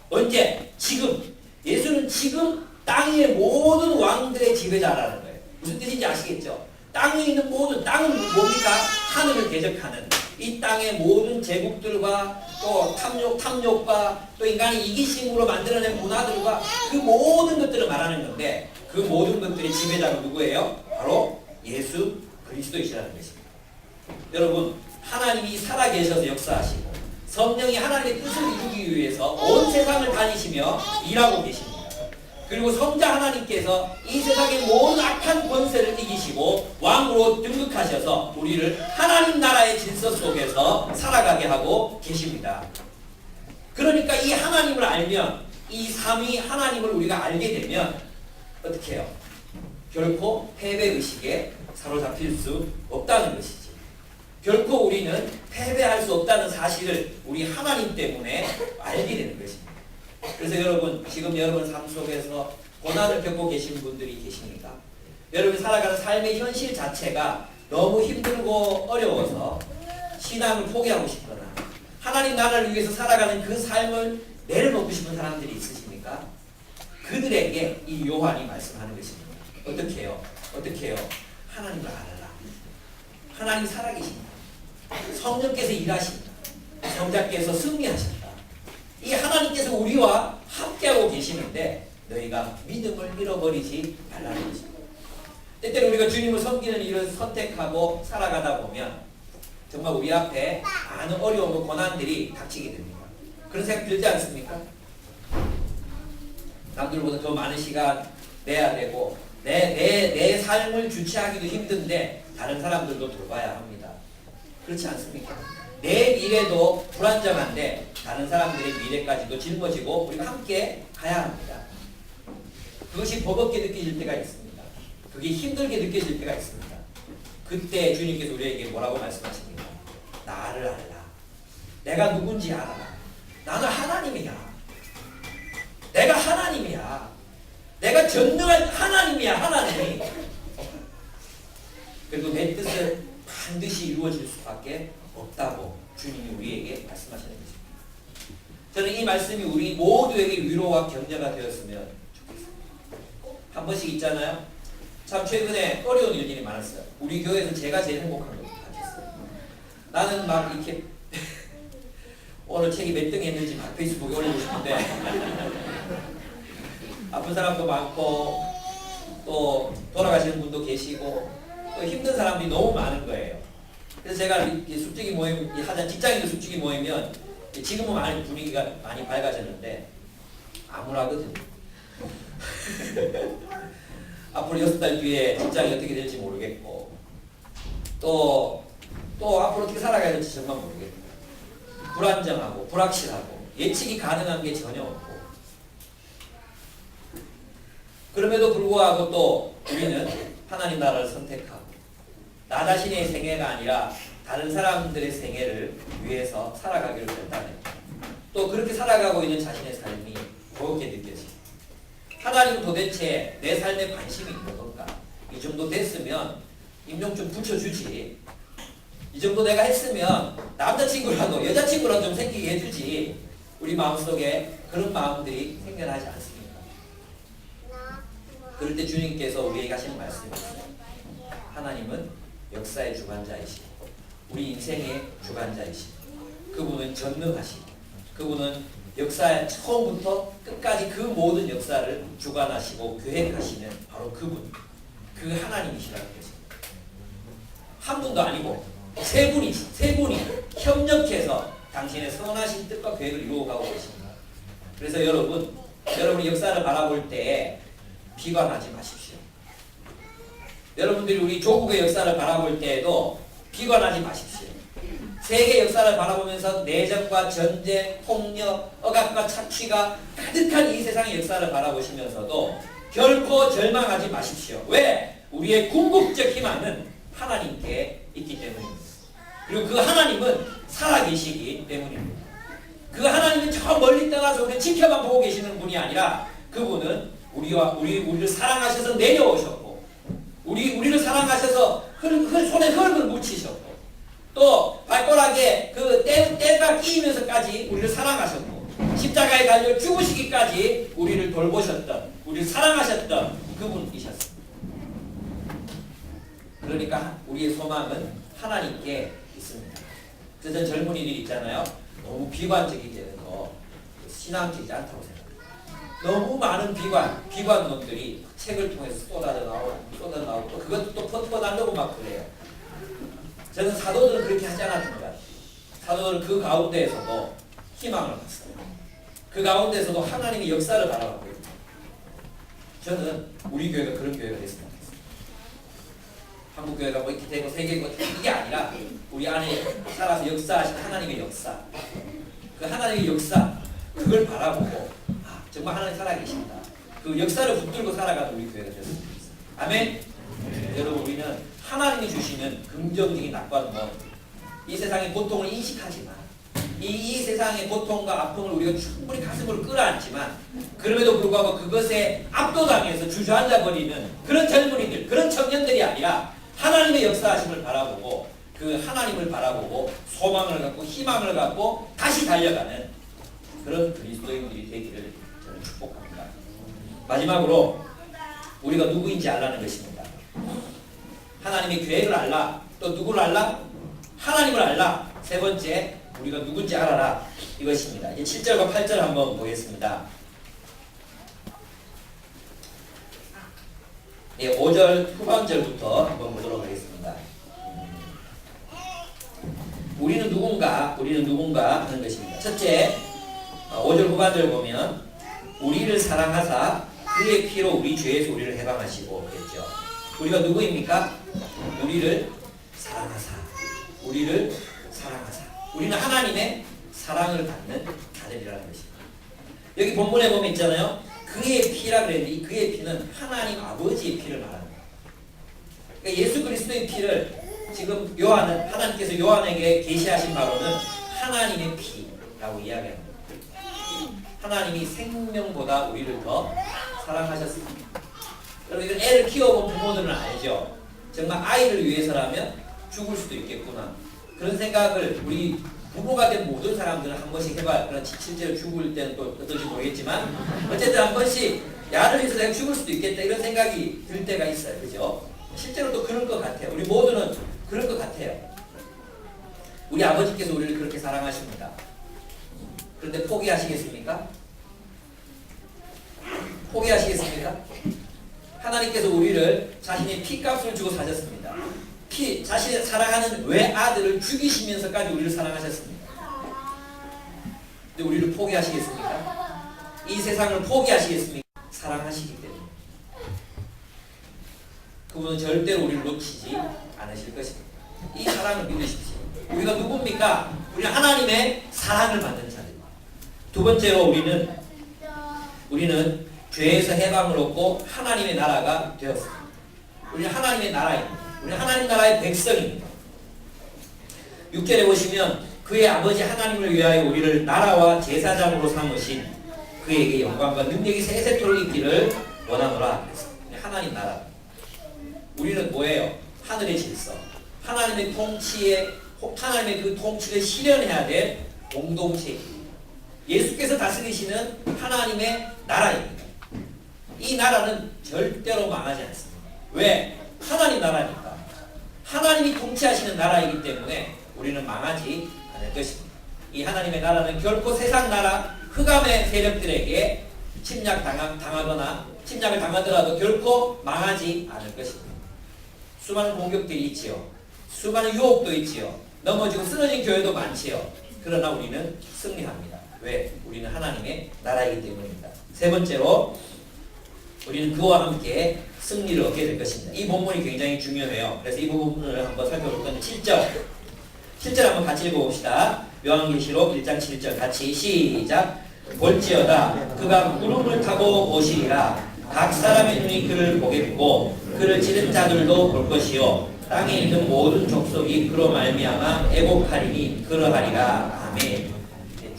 언제? 지금. 예수는 지금 땅 위의 모든 왕들의 지배자라는 거예요. 무슨 뜻인지 아시겠죠? 땅 위에 있는 모든, 땅은 뭡니까? 하늘을 대적하는 이 땅의 모든 제국들과 또 탐욕과 또 인간이 이기심으로 만들어낸 문화들과 그 모든 것들을 말하는 건데 그 모든 것들의 지배자가 누구예요? 바로 예수 그리스도이시라는 것입니다. 여러분, 하나님이 살아계셔서 역사하시고 성령이 하나님의 뜻을 이루기 위해서 온 세상을 다니시며 일하고 계십니다. 그리고 성자 하나님께서 이 세상의 모든 악한 권세를 이기시고 왕으로 등극하셔서 우리를 하나님 나라의 질서 속에서 살아가게 하고 계십니다. 그러니까 이 하나님을 알면, 이 삼위 하나님을 우리가 알게 되면 어떻게 해요? 결코 패배의식에 사로잡힐 수 없다는 것이지. 결코 우리는 패배할 수 없다는 사실을 우리 하나님 때문에 알게 되는 것입니다. 그래서 여러분, 지금 여러분 삶 속에서 고난을 겪고 계신 분들이 계십니까? 여러분 살아가는 삶의 현실 자체가 너무 힘들고 어려워서 신앙을 포기하고 싶거나 하나님 나라를 위해서 살아가는 그 삶을 내려놓고 싶은 사람들이 있으십니까? 그들에게 이 요한이 말씀하는 것입니다. 어떻게 해요? 어떻게 해요? 하나님을 알아라. 하나님 살아계십니다. 성령께서 일하십니다. 성자께서 승리하십니다. 이 하나님께서 우리와 함께하고 계시는데 너희가 믿음을 잃어버리지 말라는 것입니다. 때때로 우리가 주님을 섬기는 일을 선택하고 살아가다 보면 정말 우리 앞에 많은 어려움과 고난들이 닥치게 됩니다. 그런 생각 들지 않습니까? 남들보다 더 많은 시간 내야 되고 내 삶을 주체하기도 힘든데 다른 사람들도 돌봐야 합니다. 그렇지 않습니까? 내 미래도 불안정한데 다른 사람들의 미래까지도 짊어지고 우리가 함께 가야 합니다. 그것이 버겁게 느껴질 때가 있습니다. 그게 힘들게 느껴질 때가 있습니다. 그때 주님께서 우리에게 뭐라고 말씀하십니까? 나를 알라. 내가 누군지 알아라. 나는 하나님이야. 내가 하나님이야. 내가 전능한 하나님이야. 하나님이. 그리고 내 뜻은 반드시 이루어질 수밖에 없다고 주님이 우리에게 말씀하시는 것입니다. 저는 이 말씀이 우리 모두에게 위로와 격려가 되었으면 좋겠습니다. 한 번씩 있잖아요. 참 최근에 어려운 일들이 많았어요. 우리 교회에서 제가 제일 행복한 것 같았어요. 나는 막 이렇게 오늘 책이 몇 등 했는지 막 페이스북에 올리고 싶은데 아픈 사람도 많고 또 돌아가시는 분도 계시고 또 힘든 사람들이 너무 많은 거예요. 그래서 제가 숙직이 모임 하자 직장인들 숙직이 모이면 지금은 많이 분위기가 많이 밝아졌는데 암울하거든요. 앞으로 6달 뒤에 직장이 어떻게 될지 모르겠고 또 앞으로 어떻게 살아가야 될지 정말 모르겠고 불안정하고 불확실하고 예측이 가능한 게 전혀 없고 그럼에도 불구하고 또 우리는 하나님 나라를 선택하고 나 자신의 생애가 아니라 다른 사람들의 생애를 위해서 살아가기를 결단해요. 또 그렇게 살아가고 있는 자신의 삶이 버겁게 느껴져요. 하나님은 도대체 내 삶에 관심이 있는 건가? 이 정도 됐으면 임종 좀 붙여주지. 이 정도 내가 했으면 남자친구라도 여자친구라도 좀 생기게 해주지. 우리 마음속에 그런 마음들이 생겨나지 않습니까? 그럴 때 주님께서 우리에게 하시는 말씀이 있어요. 하나님은 역사의 주관자이시고 우리 인생의 주관자이시고 그분은 전능하시고 그분은 역사의 처음부터 끝까지 그 모든 역사를 주관하시고 계획하시는 바로 그분, 그 하나님이시라는 것입니다. 한 분도 아니고 세 분이 협력해서 당신의 선하신 뜻과 계획을 이루어가고 계십니다. 그래서 여러분이 역사를 바라볼 때 비관하지 마십시오. 여러분들이 우리 조국의 역사를 바라볼 때에도 비관하지 마십시오. 세계 역사를 바라보면서 내전과 전쟁, 폭력, 억압과 착취가 가득한 이 세상의 역사를 바라보시면서도 결코 절망하지 마십시오. 왜? 우리의 궁극적 희망은 하나님께 있기 때문입니다. 그리고 그 하나님은 살아계시기 때문입니다. 그 하나님은 저 멀리 떠나서 우리 지켜만 보고 계시는 분이 아니라 그분은 우리를 사랑하셔서 내려오셨고 우리를 사랑하셔서 손에 흙을 묻히셨고 또 발가락에 그 때가 끼이면서까지 우리를 사랑하셨고 십자가에 달려 죽으시기까지 우리를 돌보셨던 우리를 사랑하셨던 그분이셨습니다. 그러니까 우리의 소망은 하나님께 있습니다. 그래서 젊은이들이 있잖아요. 너무 비관적이 되는 거 신앙적이지 않다고 생각합니다. 너무 많은 비관 놈들이 책을 통해서 쏟아져 나오고 또 그것도 또 퍼뜨려달라고 막 그래요. 저는 사도들은 그렇게 하지 않았습니다. 사도들은 그 가운데에서도 희망을 봤어요. 그 가운데서도 하나님의 역사를 바라봤고요. 저는 우리 교회가 그런 교회가 됐으면 좋겠습니다. 한국 교회가 뭐 이렇게 되고 세계고 이게 아니라 우리 안에 살아서 역사하신 하나님의 역사, 그 하나님의 역사 그걸 바라보고 정말 하나님 살아계신다. 그 역사를 붙들고 살아가는 우리 교회가 됐으면 좋겠습니다. 아멘. 여러분 우리는 하나님이 주시는 긍정적인 낙관론 이 세상의 고통을 인식하지만 이 세상의 고통과 아픔을 우리가 충분히 가슴으로 끌어안지만 그럼에도 불구하고 그것에 압도당해서 주저앉아 버리는 그런 젊은이들 그런 청년들이 아니라 하나님의 역사하심을 바라보고 그 하나님을 바라보고 소망을 갖고 희망을 갖고 다시 달려가는 그런 그리스도인들이 되기를 저는 축복합니다. 마지막으로 우리가 누구인지 알라는 것입니다. 하나님의 계획을 알라. 또 누구를 알라? 하나님을 알라. 세 번째, 우리가 누군지 알아라. 이것입니다. 이제 7절과 8절 한번 보겠습니다. 예, 5절 후반절부터 한번 보도록 하겠습니다. 우리는 누군가 하는 것입니다. 첫째, 5절 후반절 보면 우리를 사랑하사 그의 피로 우리 죄에서 우리를 해방하시고 그랬죠. 우리가 누구입니까? 우리를 사랑하사. 우리는 하나님의 사랑을 받는 자들이라는 것입니다. 여기 본문에 보면 있잖아요. 그의 피라 그랬는데 이 그의 피는 하나님 아버지의 피를 말합니다. 그러니까 예수 그리스도의 피를 지금 하나님께서 요한에게 계시하신 바로는 하나님의 피라고 이야기합니다. 하나님이 생명보다 우리를 더 사랑하셨습니다. 여러분 이건 애를 키워본 부모들은 알죠. 정말 아이를 위해서라면 죽을 수도 있겠구나. 그런 생각을 우리 부모가 된 모든 사람들은 한 번씩 해봐요. 그런 실제로 죽을 때는 또 어떨지 모르겠지만 어쨌든 한 번씩 야를 위해서 내가 죽을 수도 있겠다 이런 생각이 들 때가 있어요. 그죠? 실제로 또 그럴 것 같아요. 우리 모두는 그럴 것 같아요. 우리 아버지께서 우리를 그렇게 사랑하십니다. 그런데 포기하시겠습니까? 하나님께서 우리를 자신의 피값을 주고 사셨습니다. 자신의 사랑하는 외아들을 죽이시면서까지 우리를 사랑하셨습니다. 근데 우리를 포기하시겠습니까? 이 세상을 포기하시겠습니까? 사랑하시기 때문에. 그분은 절대로 우리를 놓치지 않으실 것입니다. 이 사랑을 믿으십시오. 우리가 누굽니까? 우리는 하나님의 사랑을 받는 자들입니다. 두 번째로 우리는 죄에서 해방을 얻고 하나님의 나라가 되었습니다. 우리는 하나님의 나라입니다. 우리는 하나님 나라의 백성입니다. 6절에 보시면 그의 아버지 하나님을 위하여 우리를 나라와 제사장으로 삼으신 그에게 영광과 능력이 세세토록 있기를 원하노라. 하나님 나라. 우리는 뭐예요? 하늘의 질서. 하나님의 그 통치를 실현해야 될 공동체입니다. 예수께서 다스리시는 하나님의 나라입니다. 이 나라는 절대로 망하지 않습니다. 왜? 하나님 나라니까. 하나님이 통치하시는 나라이기 때문에 우리는 망하지 않을 것입니다. 이 하나님의 나라는 결코 세상 나라 흑암의 세력들에게 침략을 당하더라도 결코 망하지 않을 것입니다. 수많은 공격들이 있지요. 수많은 유혹도 있지요. 넘어지고 쓰러진 교회도 많지요. 그러나 우리는 승리합니다. 왜? 우리는 하나님의 나라이기 때문입니다. 세 번째로 우리는 그와 함께 승리를 얻게 될 것입니다. 이 본문이 굉장히 중요해요. 그래서 이 부분을 한번 살펴볼 건데 7절 한번 같이 읽어봅시다. 요한계시록 1장 7절 같이 시작. 볼지어다 그가 구름을 타고 오시리라. 각 사람의 눈이 그를 보겠고 그를 찌른 자들도 볼 것이요 땅에 있는 모든 족속이 그로 말미암아 애곡하리니 그러하리라. 아멘.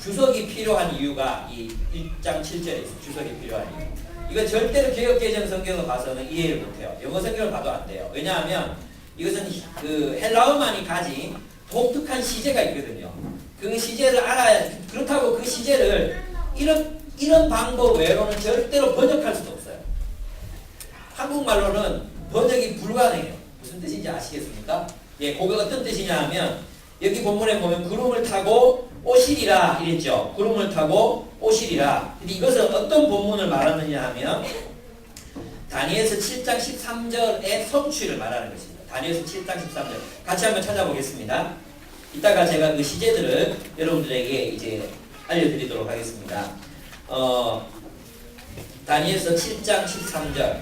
주석이 필요한 이유가 이 1장 7절에 있어요. 주석이 필요한 이유. 이거 절대로 개역개정 성경을 봐서는 이해를 못해요. 영어 성경을 봐도 안 돼요. 왜냐하면 이것은 그 헬라어만이 가진 독특한 시제가 있거든요. 그 시제를 알아야, 그렇다고 그 시제를 이런 방법 외로는 절대로 번역할 수도 없어요. 한국말로는 번역이 불가능해요. 무슨 뜻인지 아시겠습니까? 예, 그게 어떤 뜻이냐 하면 여기 본문에 보면 구름을 타고 오시리라 이랬죠. 구름을 타고 오시리라. 근데 이것은 어떤 본문을 말하느냐 하면 다니엘서 7장 13절의 성취를 말하는 것입니다. 다니엘서 7장 13절 같이 한번 찾아보겠습니다. 이따가 제가 그 시제들을 여러분들에게 이제 알려드리도록 하겠습니다. 다니엘서 7장 13절.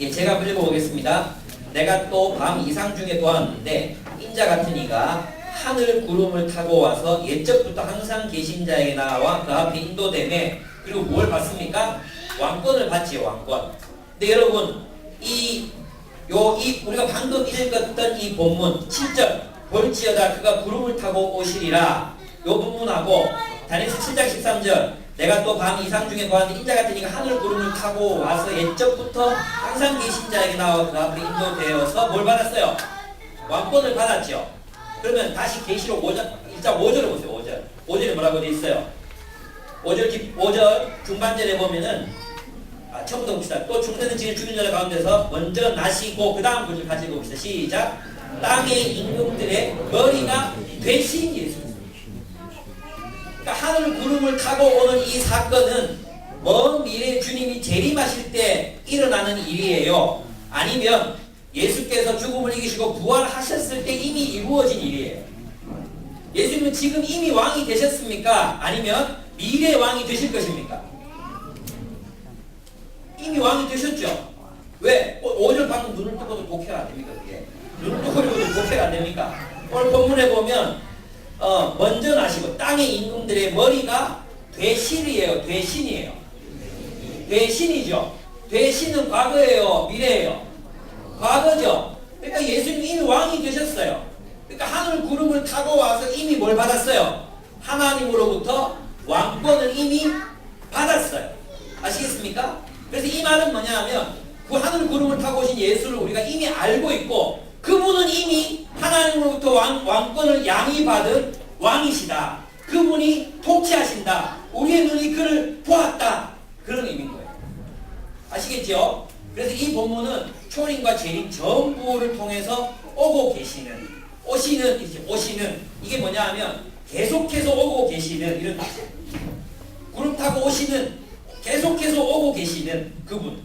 예, 제가 한번 읽어보겠습니다. 내가 또 밤 이상 중에 보았는데 인자 같은 이가 하늘 구름을 타고 와서 옛적부터 항상 계신 자에게 나와 그 앞에 인도되매 그리고 뭘 받습니까? 왕권을 받지요. 왕권. 근데 여러분 우리가 방금 읽었던 이 본문 7절 볼지어다 그가 구름을 타고 오시리라 요 본문하고 다니엘서 7장 13절 내가 또 밤 이상 중에 보았는데 인자 같은 이가 하늘 구름을 타고 와서 옛적부터 항상 계신 자에게 나와 그 앞에 인도되어서 뭘 받았어요? 왕권을 받았죠. 그러면 다시 계시록 5장 5절을 보세요. 5절에 뭐라고 되어 있어요? 5절 중반절에 보면은 처음부터 봅시다. 또 중세는 지금 죽은 자들 가운데서 먼저 나시고 그 다음 구절 같이 읽어봅시다. 시작. 땅의 임금들의 머리가 되신 예수. 그러니까 하늘 구름을 타고 오는 이 사건은 먼 미래에 주님이 재림하실 때 일어나는 일이에요? 아니면 예수께서 죽음을 이기시고 부활하셨을 때 이미 이루어진 일이에요? 예수님은 지금 이미 왕이 되셨습니까? 아니면 미래 왕이 되실 것입니까? 이미 왕이 되셨죠? 왜? 5절 방금 눈을 뜨고도 독해가 안 됩니까? 그게? 눈을 뜨고도 독해가 안 됩니까? 오늘 본문에 보면 먼저 나시고 땅의 임금들의 머리가 되신이에요? 되신이에요? 되신이죠? 되신은 과거예요? 미래예요? 과거죠? 그러니까 예수님이 이미 왕이 되셨어요. 그러니까 하늘 구름을 타고 와서 이미 뭘 받았어요? 하나님으로부터 왕권을 이미 받았어요. 아시겠습니까? 그래서 이 말은 뭐냐 하면 그 하늘 구름을 타고 오신 예수를 우리가 이미 알고 있고 그분은 이미 하나님으로부터 왕권을 양이받은 왕이시다. 그분이 통치하신다. 우리의 눈이 그를 보았다. 그런 의미인 거예요. 아시겠죠? 그래서 이 본문은 초림과 재림 전부를 통해서 오고 계시는 오시는 이게 뭐냐 하면 계속해서 오고 계시는 이런 뜻이에요. 구름 타고 오시는 계속해서 오고 계시는 그분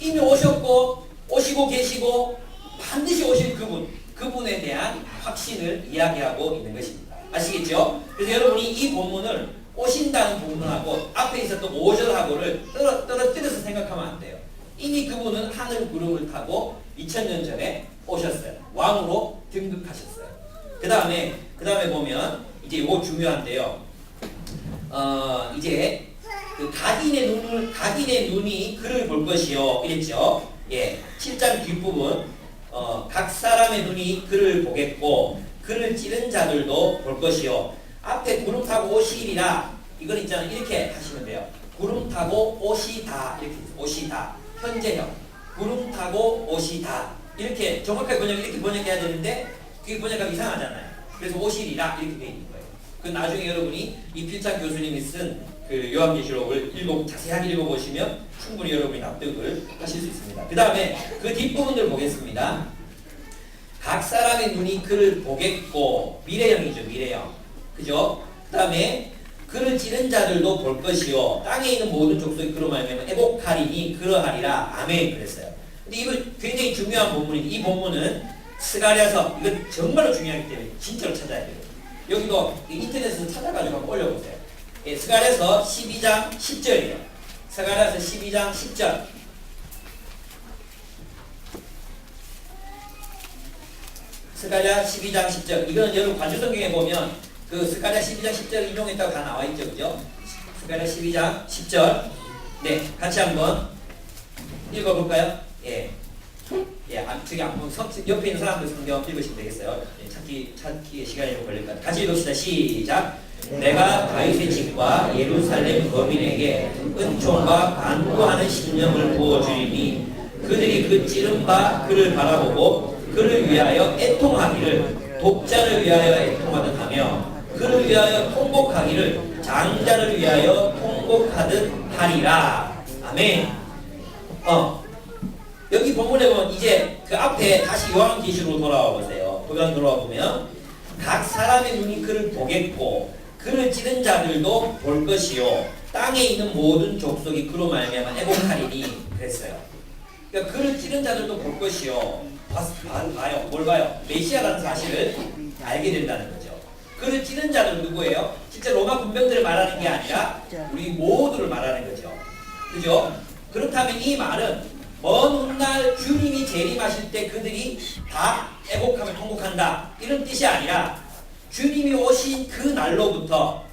이미 오셨고 오시고 계시고 반드시 오실 그분에 대한 확신을 이야기하고 있는 것입니다. 아시겠죠? 그래서 여러분이 이 본문을 오신다는 본문하고 앞에 있었던 5절하고를 떨어뜨려서 생각하면 안 돼요. 이미 그분은 하늘 구름을 타고 2000년 전에 오셨어요. 왕으로 등극하셨어요. 그 다음에 보면 이제 이거 중요한데요. 이제 그 각인의 눈이 그를 볼 것이요. 이랬죠. 예, 7장 뒷부분 각 사람의 눈이 그를 보겠고 그를 찌른 자들도 볼 것이요. 앞에 구름 타고 오시리라 이건 있잖아요. 이렇게 하시면 돼요. 구름 타고 오시다 이렇게 오시다 현재형 구름 타고 오시다 이렇게 정확하게 이렇게 번역해야 되는데 그게 번역하기 이상하잖아요. 그래서 오시리라 이렇게 되어 있는 거예요. 그 나중에 여러분이 이필찬 교수님이 쓴 그 요한계시록을 자세하게 읽어보시면 충분히 여러분이 납득을 하실 수 있습니다. 그 다음에 그 뒷부분을 보겠습니다. 각 사람의 눈이 그를 보겠고 미래형이죠. 미래형. 그죠? 그 다음에 그를 찌른 자들도 볼 것이요. 땅에 있는 모든 족속이 그로 말미암아 애곡하리니 그러하리라. 아멘. 그랬어요. 근데 이거 굉장히 중요한 본문인데 이 본문은 스가랴서 이거 정말로 중요하기 때문에 진짜로 찾아야 돼요. 여기도 인터넷에서 찾아가지고 한번 올려보세요. 예, 스가랴서 12장 10절이에요. 스가랴서 12장 10절. 스가랴 12장 10절. 이거는 여러분 관주성경에 보면 그 스가랴 12장 10절 인용했다고 다 나와 있죠. 그죠? 스가랴 12장 10절. 네, 같이 한번 읽어볼까요? 예. 예, 저기 한번 옆에 있는 사람들 성경 읽으시면 되겠어요. 예, 찾기에 시간이 좀 걸릴 것 같아요. 같이 읽읍시다. 시작. 내가 다윗의 집과 예루살렘 거민에게 은총과 간구하는 심령을 부어주리니 그들이 그 찌른 바 그를 바라보고 그를 위하여 애통하기를 독자를 위하여 애통하듯 하며 그를 위하여 통곡하기를 장자를 위하여 통곡하듯 하리라. 아멘. 여기 본문에 보면 이제 그 앞에 다시 요한계시록으로 돌아와 보세요. 돌아와 보면 각 사람의 눈이 그를 보겠고 그를 찌른 자들도 볼 것이요. 땅에 있는 모든 족속이 그로 말미암아 애곡하리니 그랬어요. 그러니까 그를 찌른 자들도 볼 것이요. 봐요. 뭘 봐요? 메시아라는 사실을 알게 된다는 거죠. 그를 찌른 자들 누구예요? 실제 로마 군병들을 말하는 게 아니라 우리 모두를 말하는 거죠. 그죠? 그렇다면 이 말은 먼 훗날 주님이 재림하실 때 그들이 다 애곡하며 통곡한다 이런 뜻이 아니라 주님이 오신 그 날로부터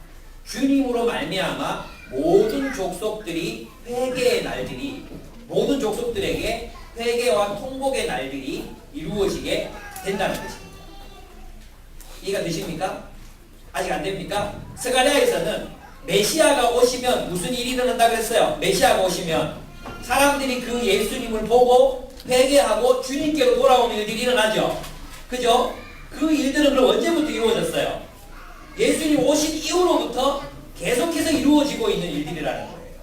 주님으로 말미암아 모든 족속들이 회개의 날들이 모든 족속들에게 회개와 통곡의 날들이 이루어지게 된다는 것입니다. 이해가 되십니까? 아직 안 됩니까? 스가랴에서는 메시아가 오시면 무슨 일이 일어난다고 했어요? 메시아가 오시면 사람들이 그 예수님을 보고 회개하고 주님께로 돌아오는 일들이 일어나죠. 그죠? 그 일들은 그럼 언제부터 이루어졌어요? 예수님 오신 이후로부터 계속해서 이루어지고 있는 일들이라는 거예요.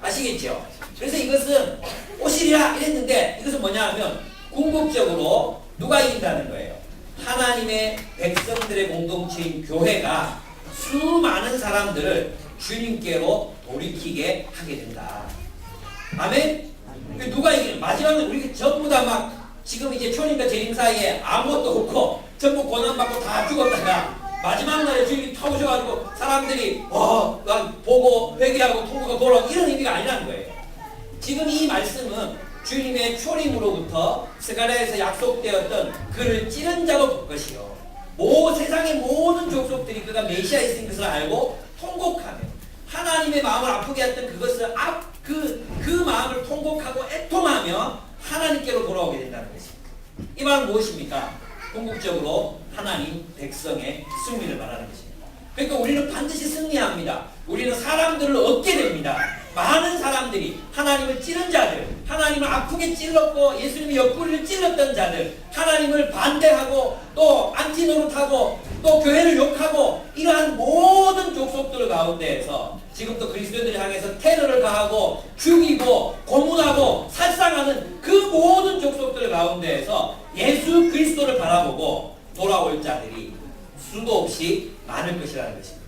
아시겠죠? 그래서 이것은 오시리라 이랬는데 이것은 뭐냐 하면 궁극적으로 누가 이긴다는 거예요? 하나님의 백성들의 공동체인 교회가 수많은 사람들을 주님께로 돌이키게 하게 된다. 아멘? 누가 이기는? 마지막은 우리 전부 다 막 지금 이제 초림과 재림 사이에 아무것도 없고 전부 고난받고 다 죽었다가 마지막 날에 주님이 타오셔가지고 사람들이 보고 회개하고 통곡하고 돌아오고 이런 의미가 아니라는 거예요. 지금 이 말씀은 주님의 초림으로부터 스가랴에서 약속되었던 그를 찌른 자로 볼 것이요. 세상의 모든 족속들이 그가 메시아이신 것을 알고 통곡하며 하나님의 마음을 아프게 했던 그것을 그 마음을 통곡하고 애통하며 하나님께로 돌아오게 된다는 것입니다. 이 말은 무엇입니까? 궁극적으로 하나님 백성의 승리를 말하는 것입니다. 그러니까 우리는 반드시 승리합니다. 우리는 사람들을 얻게 됩니다. 많은 사람들이 하나님을 찌른 자들, 하나님을 아프게 찔렀고 예수님의 옆구리를 찔렀던 자들, 하나님을 반대하고 또 안티노릇하고 또 교회를 욕하고 이러한 모든 족속들 가운데에서 지금도 그리스도인들을 향해서 테러를 가하고 죽이고 고문하고 살상하는 그 모든 족속들 가운데에서 예수 그리스도를 바라보고 돌아올 자들이 수도 없이 많을 것이라는 것입니다.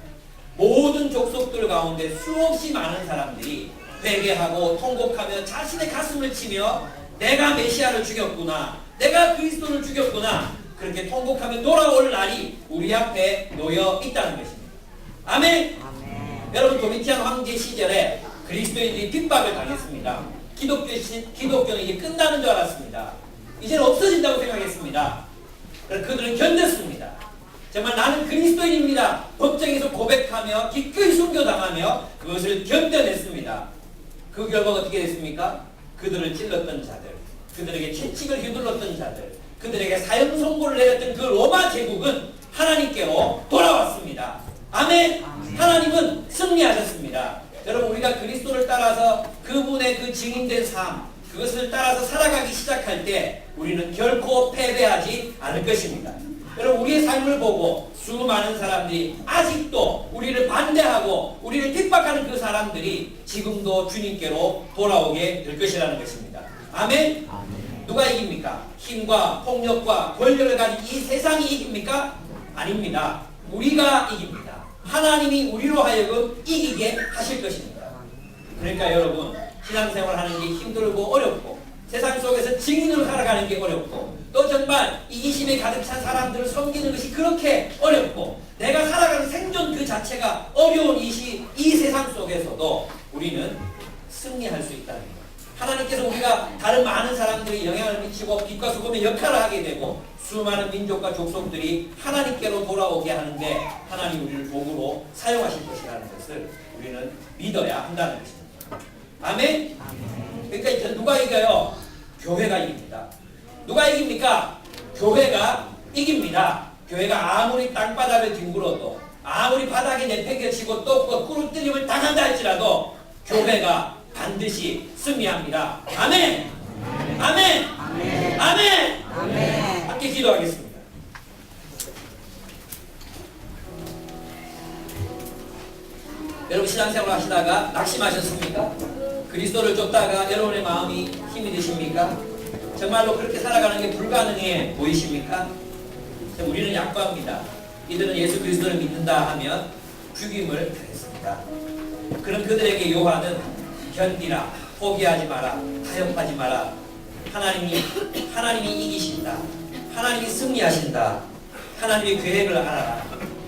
모든 족속들 가운데 수없이 많은 사람들이 회개하고 통곡하며 자신의 가슴을 치며 내가 메시아를 죽였구나, 내가 그리스도를 죽였구나, 그렇게 통곡하며 돌아올 날이 우리 앞에 놓여 있다는 것입니다. 아멘. 여러분, 도미티안 황제 시절에 그리스도인들이 핍박을 당했습니다. 기독교는 이제 끝나는 줄 알았습니다. 이제는 없어진다고 생각했습니다. 그들은 견뎠습니다. 정말 나는 그리스도인입니다. 법정에서 고백하며 기꺼이 순교당하며 그것을 견뎌냈습니다. 그 결과가 어떻게 됐습니까? 그들을 찔렀던 자들, 그들에게 채찍을 휘둘렀던 자들, 그들에게 사형 선고를 내렸던 그 로마 제국은 하나님께로 돌아왔습니다. 아멘. 하나님은 승리하셨습니다. 여러분, 우리가 그리스도를 따라서 그분의 그 증인된 삶, 그것을 따라서 살아가기 시작할 때 우리는 결코 패배하지 않을 것입니다. 여러분, 우리의 삶을 보고 수많은 사람들이 아직도 우리를 반대하고 우리를 핍박하는 그 사람들이 지금도 주님께로 돌아오게 될 것이라는 것입니다. 아멘? 누가 이깁니까? 힘과 폭력과 권력을 가진 이 세상이 이깁니까? 아닙니다. 우리가 이깁니다. 하나님이 우리로 하여금 이기게 하실 것입니다. 그러니까 여러분, 신앙생활하는 게 힘들고 어렵고 세상 속에서 증인으로 살아가는 게 어렵고 또 정말 이기심에 가득 찬 사람들을 섬기는 것이 그렇게 어렵고 내가 살아가는 생존 그 자체가 어려운 이 세상 속에서도 우리는 승리할 수 있다는 것. 하나님께서 우리가 다른 많은 사람들이 영향을 미치고 빛과 소금의 역할을 하게 되고 수많은 민족과 족속들이 하나님께로 돌아오게 하는데 하나님 우리를 도구로 사용하실 것이라는 것을 우리는 믿어야 한다는 것입니다. 아멘? 그러니까 이제 누가 이겨요? 교회가 이깁니다. 누가 이깁니까? 교회가 이깁니다. 교회가 아무리 땅바닥을 뒹굴어도 아무리 바닥에 내팽개치고 또 꾸루뜨림을 당한다 할지라도 교회가 반드시 승리합니다. 아멘! 아멘! 아멘! 아멘! 아멘! 함께 기도하겠습니다. 여러분, 신앙생활 하시다가 낙심하셨습니까? 그리스도를 쫓다가 여러분의 마음이 힘이 드십니까? 정말로 그렇게 살아가는 게 불가능해 보이십니까? 우리는 약과입니다. 이들은 예수 그리스도를 믿는다 하면 죽임을 당했습니다. 그런 그들에게 요한은 견디라, 포기하지 마라, 타협하지 마라. 하나님이 이기신다. 하나님이 승리하신다. 하나님의 계획을 알아라.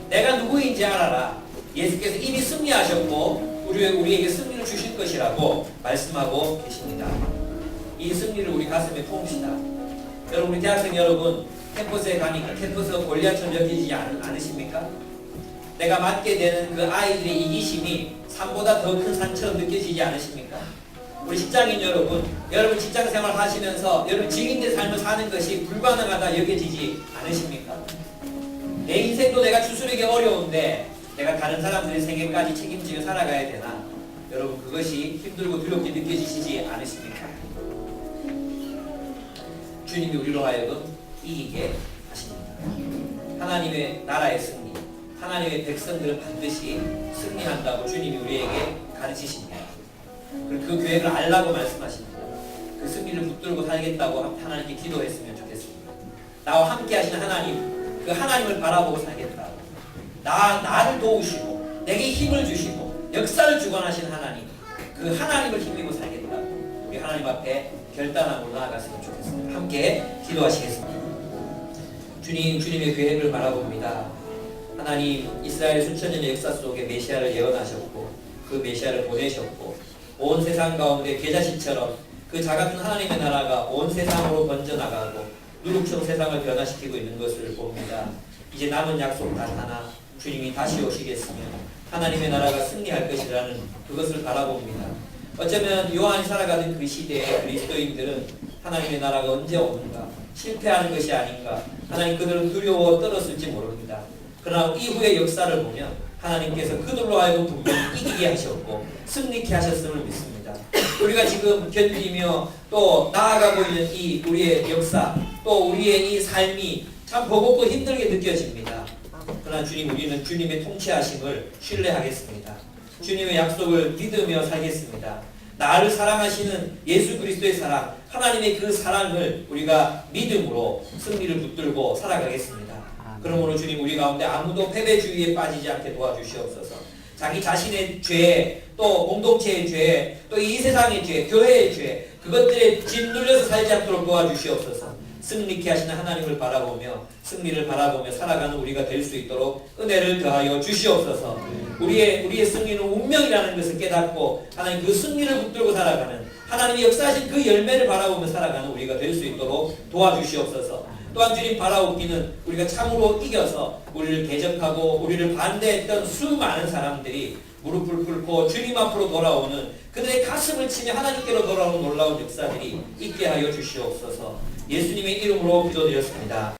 내가 누구인지 알아라. 예수께서 이미 승리하셨고 우리에게 승리를 주실 것이라고 말씀하고 계십니다. 이 승리를 우리 가슴에 품읍시다. 여러분, 우리 대학생 여러분, 캠퍼스에 가니까 캠퍼스가 골리앗처럼 여기지 않으십니까? 내가 맡게 되는 그 아이들의 이기심이 산보다 더 큰 산처럼 느껴지지 않으십니까? 우리 직장인 여러분, 여러분 직장생활 하시면서 여러분 증인된 삶을 사는 것이 불가능하다 여겨지지 않으십니까? 내 인생도 내가 추스르기 어려운데 내가 다른 사람들의 생애까지 책임지며 살아가야 되나? 여러분, 그것이 힘들고 두렵게 느껴지시지 않으십니까? 주님이 우리로 하여금 이기게 하십니다. 하나님의 나라의 승리, 하나님의 백성들은 반드시 승리한다고 주님이 우리에게 가르치십니다. 그리고 그 계획을 알라고 말씀하십니다. 그 승리를 붙들고 살겠다고 하나님께 기도했으면 좋겠습니다. 나와 함께 하시는 하나님, 그 하나님을 바라보고 살겠다고. 나를 도우시고 내게 힘을 주시고 역사를 주관하신 하나님, 그 하나님을 힘입고 살겠다고 우리 하나님 앞에 결단하고 나아갔으면 좋겠습니다. 함께 기도하시겠습니다. 주님, 주님의 계획을 바라봅니다. 하나님, 이스라엘 수천 년의 역사 속에 메시아를 예언하셨고 그 메시아를 보내셨고 온 세상 가운데 계자식처럼 그 작은 하나님의 나라가 온 세상으로 번져나가고 누룩처럼 세상을 변화시키고 있는 것을 봅니다. 이제 남은 약속 단 하나, 주님이 다시 오시겠으며 하나님의 나라가 승리할 것이라는 그것을 바라봅니다. 어쩌면 요한이 살아가는 그 시대에 그리스도인들은 하나님의 나라가 언제 오는가, 실패하는 것이 아닌가, 하나님 그들은 두려워 떨었을지 모릅니다. 그러나 이후의 역사를 보면 하나님께서 그들로 하여금 분명히 이기게 하셨고 승리케 하셨음을 믿습니다. 우리가 지금 견디며 또 나아가고 있는 이 우리의 역사, 또 우리의 이 삶이 참 버겁고 힘들게 느껴집니다. 그러나 주님, 우리는 주님의 통치하심을 신뢰하겠습니다. 주님의 약속을 믿으며 살겠습니다. 나를 사랑하시는 예수 그리스도의 사랑, 하나님의 그 사랑을 우리가 믿음으로 승리를 붙들고 살아가겠습니다. 그러므로 주님, 우리 가운데 아무도 패배주의에 빠지지 않게 도와주시옵소서. 자기 자신의 죄, 또 공동체의 죄, 또 이 세상의 죄, 교회의 죄, 그것들에 짓눌려서 살지 않도록 도와주시옵소서. 승리케 하시는 하나님을 바라보며 승리를 바라보며 살아가는 우리가 될 수 있도록 은혜를 더하여 주시옵소서. 우리의 승리는 운명이라는 것을 깨닫고 하나님 그 승리를 붙들고 살아가는, 하나님이 역사하신 그 열매를 바라보며 살아가는 우리가 될 수 있도록 도와주시옵소서. 또한 주님, 바라옵기는 우리가 참으로 이겨서 우리를 대적하고 우리를 반대했던 수많은 사람들이 무릎을 꿇고 주님 앞으로 돌아오는, 그들의 가슴을 치며 하나님께로 돌아오는 놀라운 역사들이 있게 하여 주시옵소서. 예수님의 이름으로 기도드렸습니다.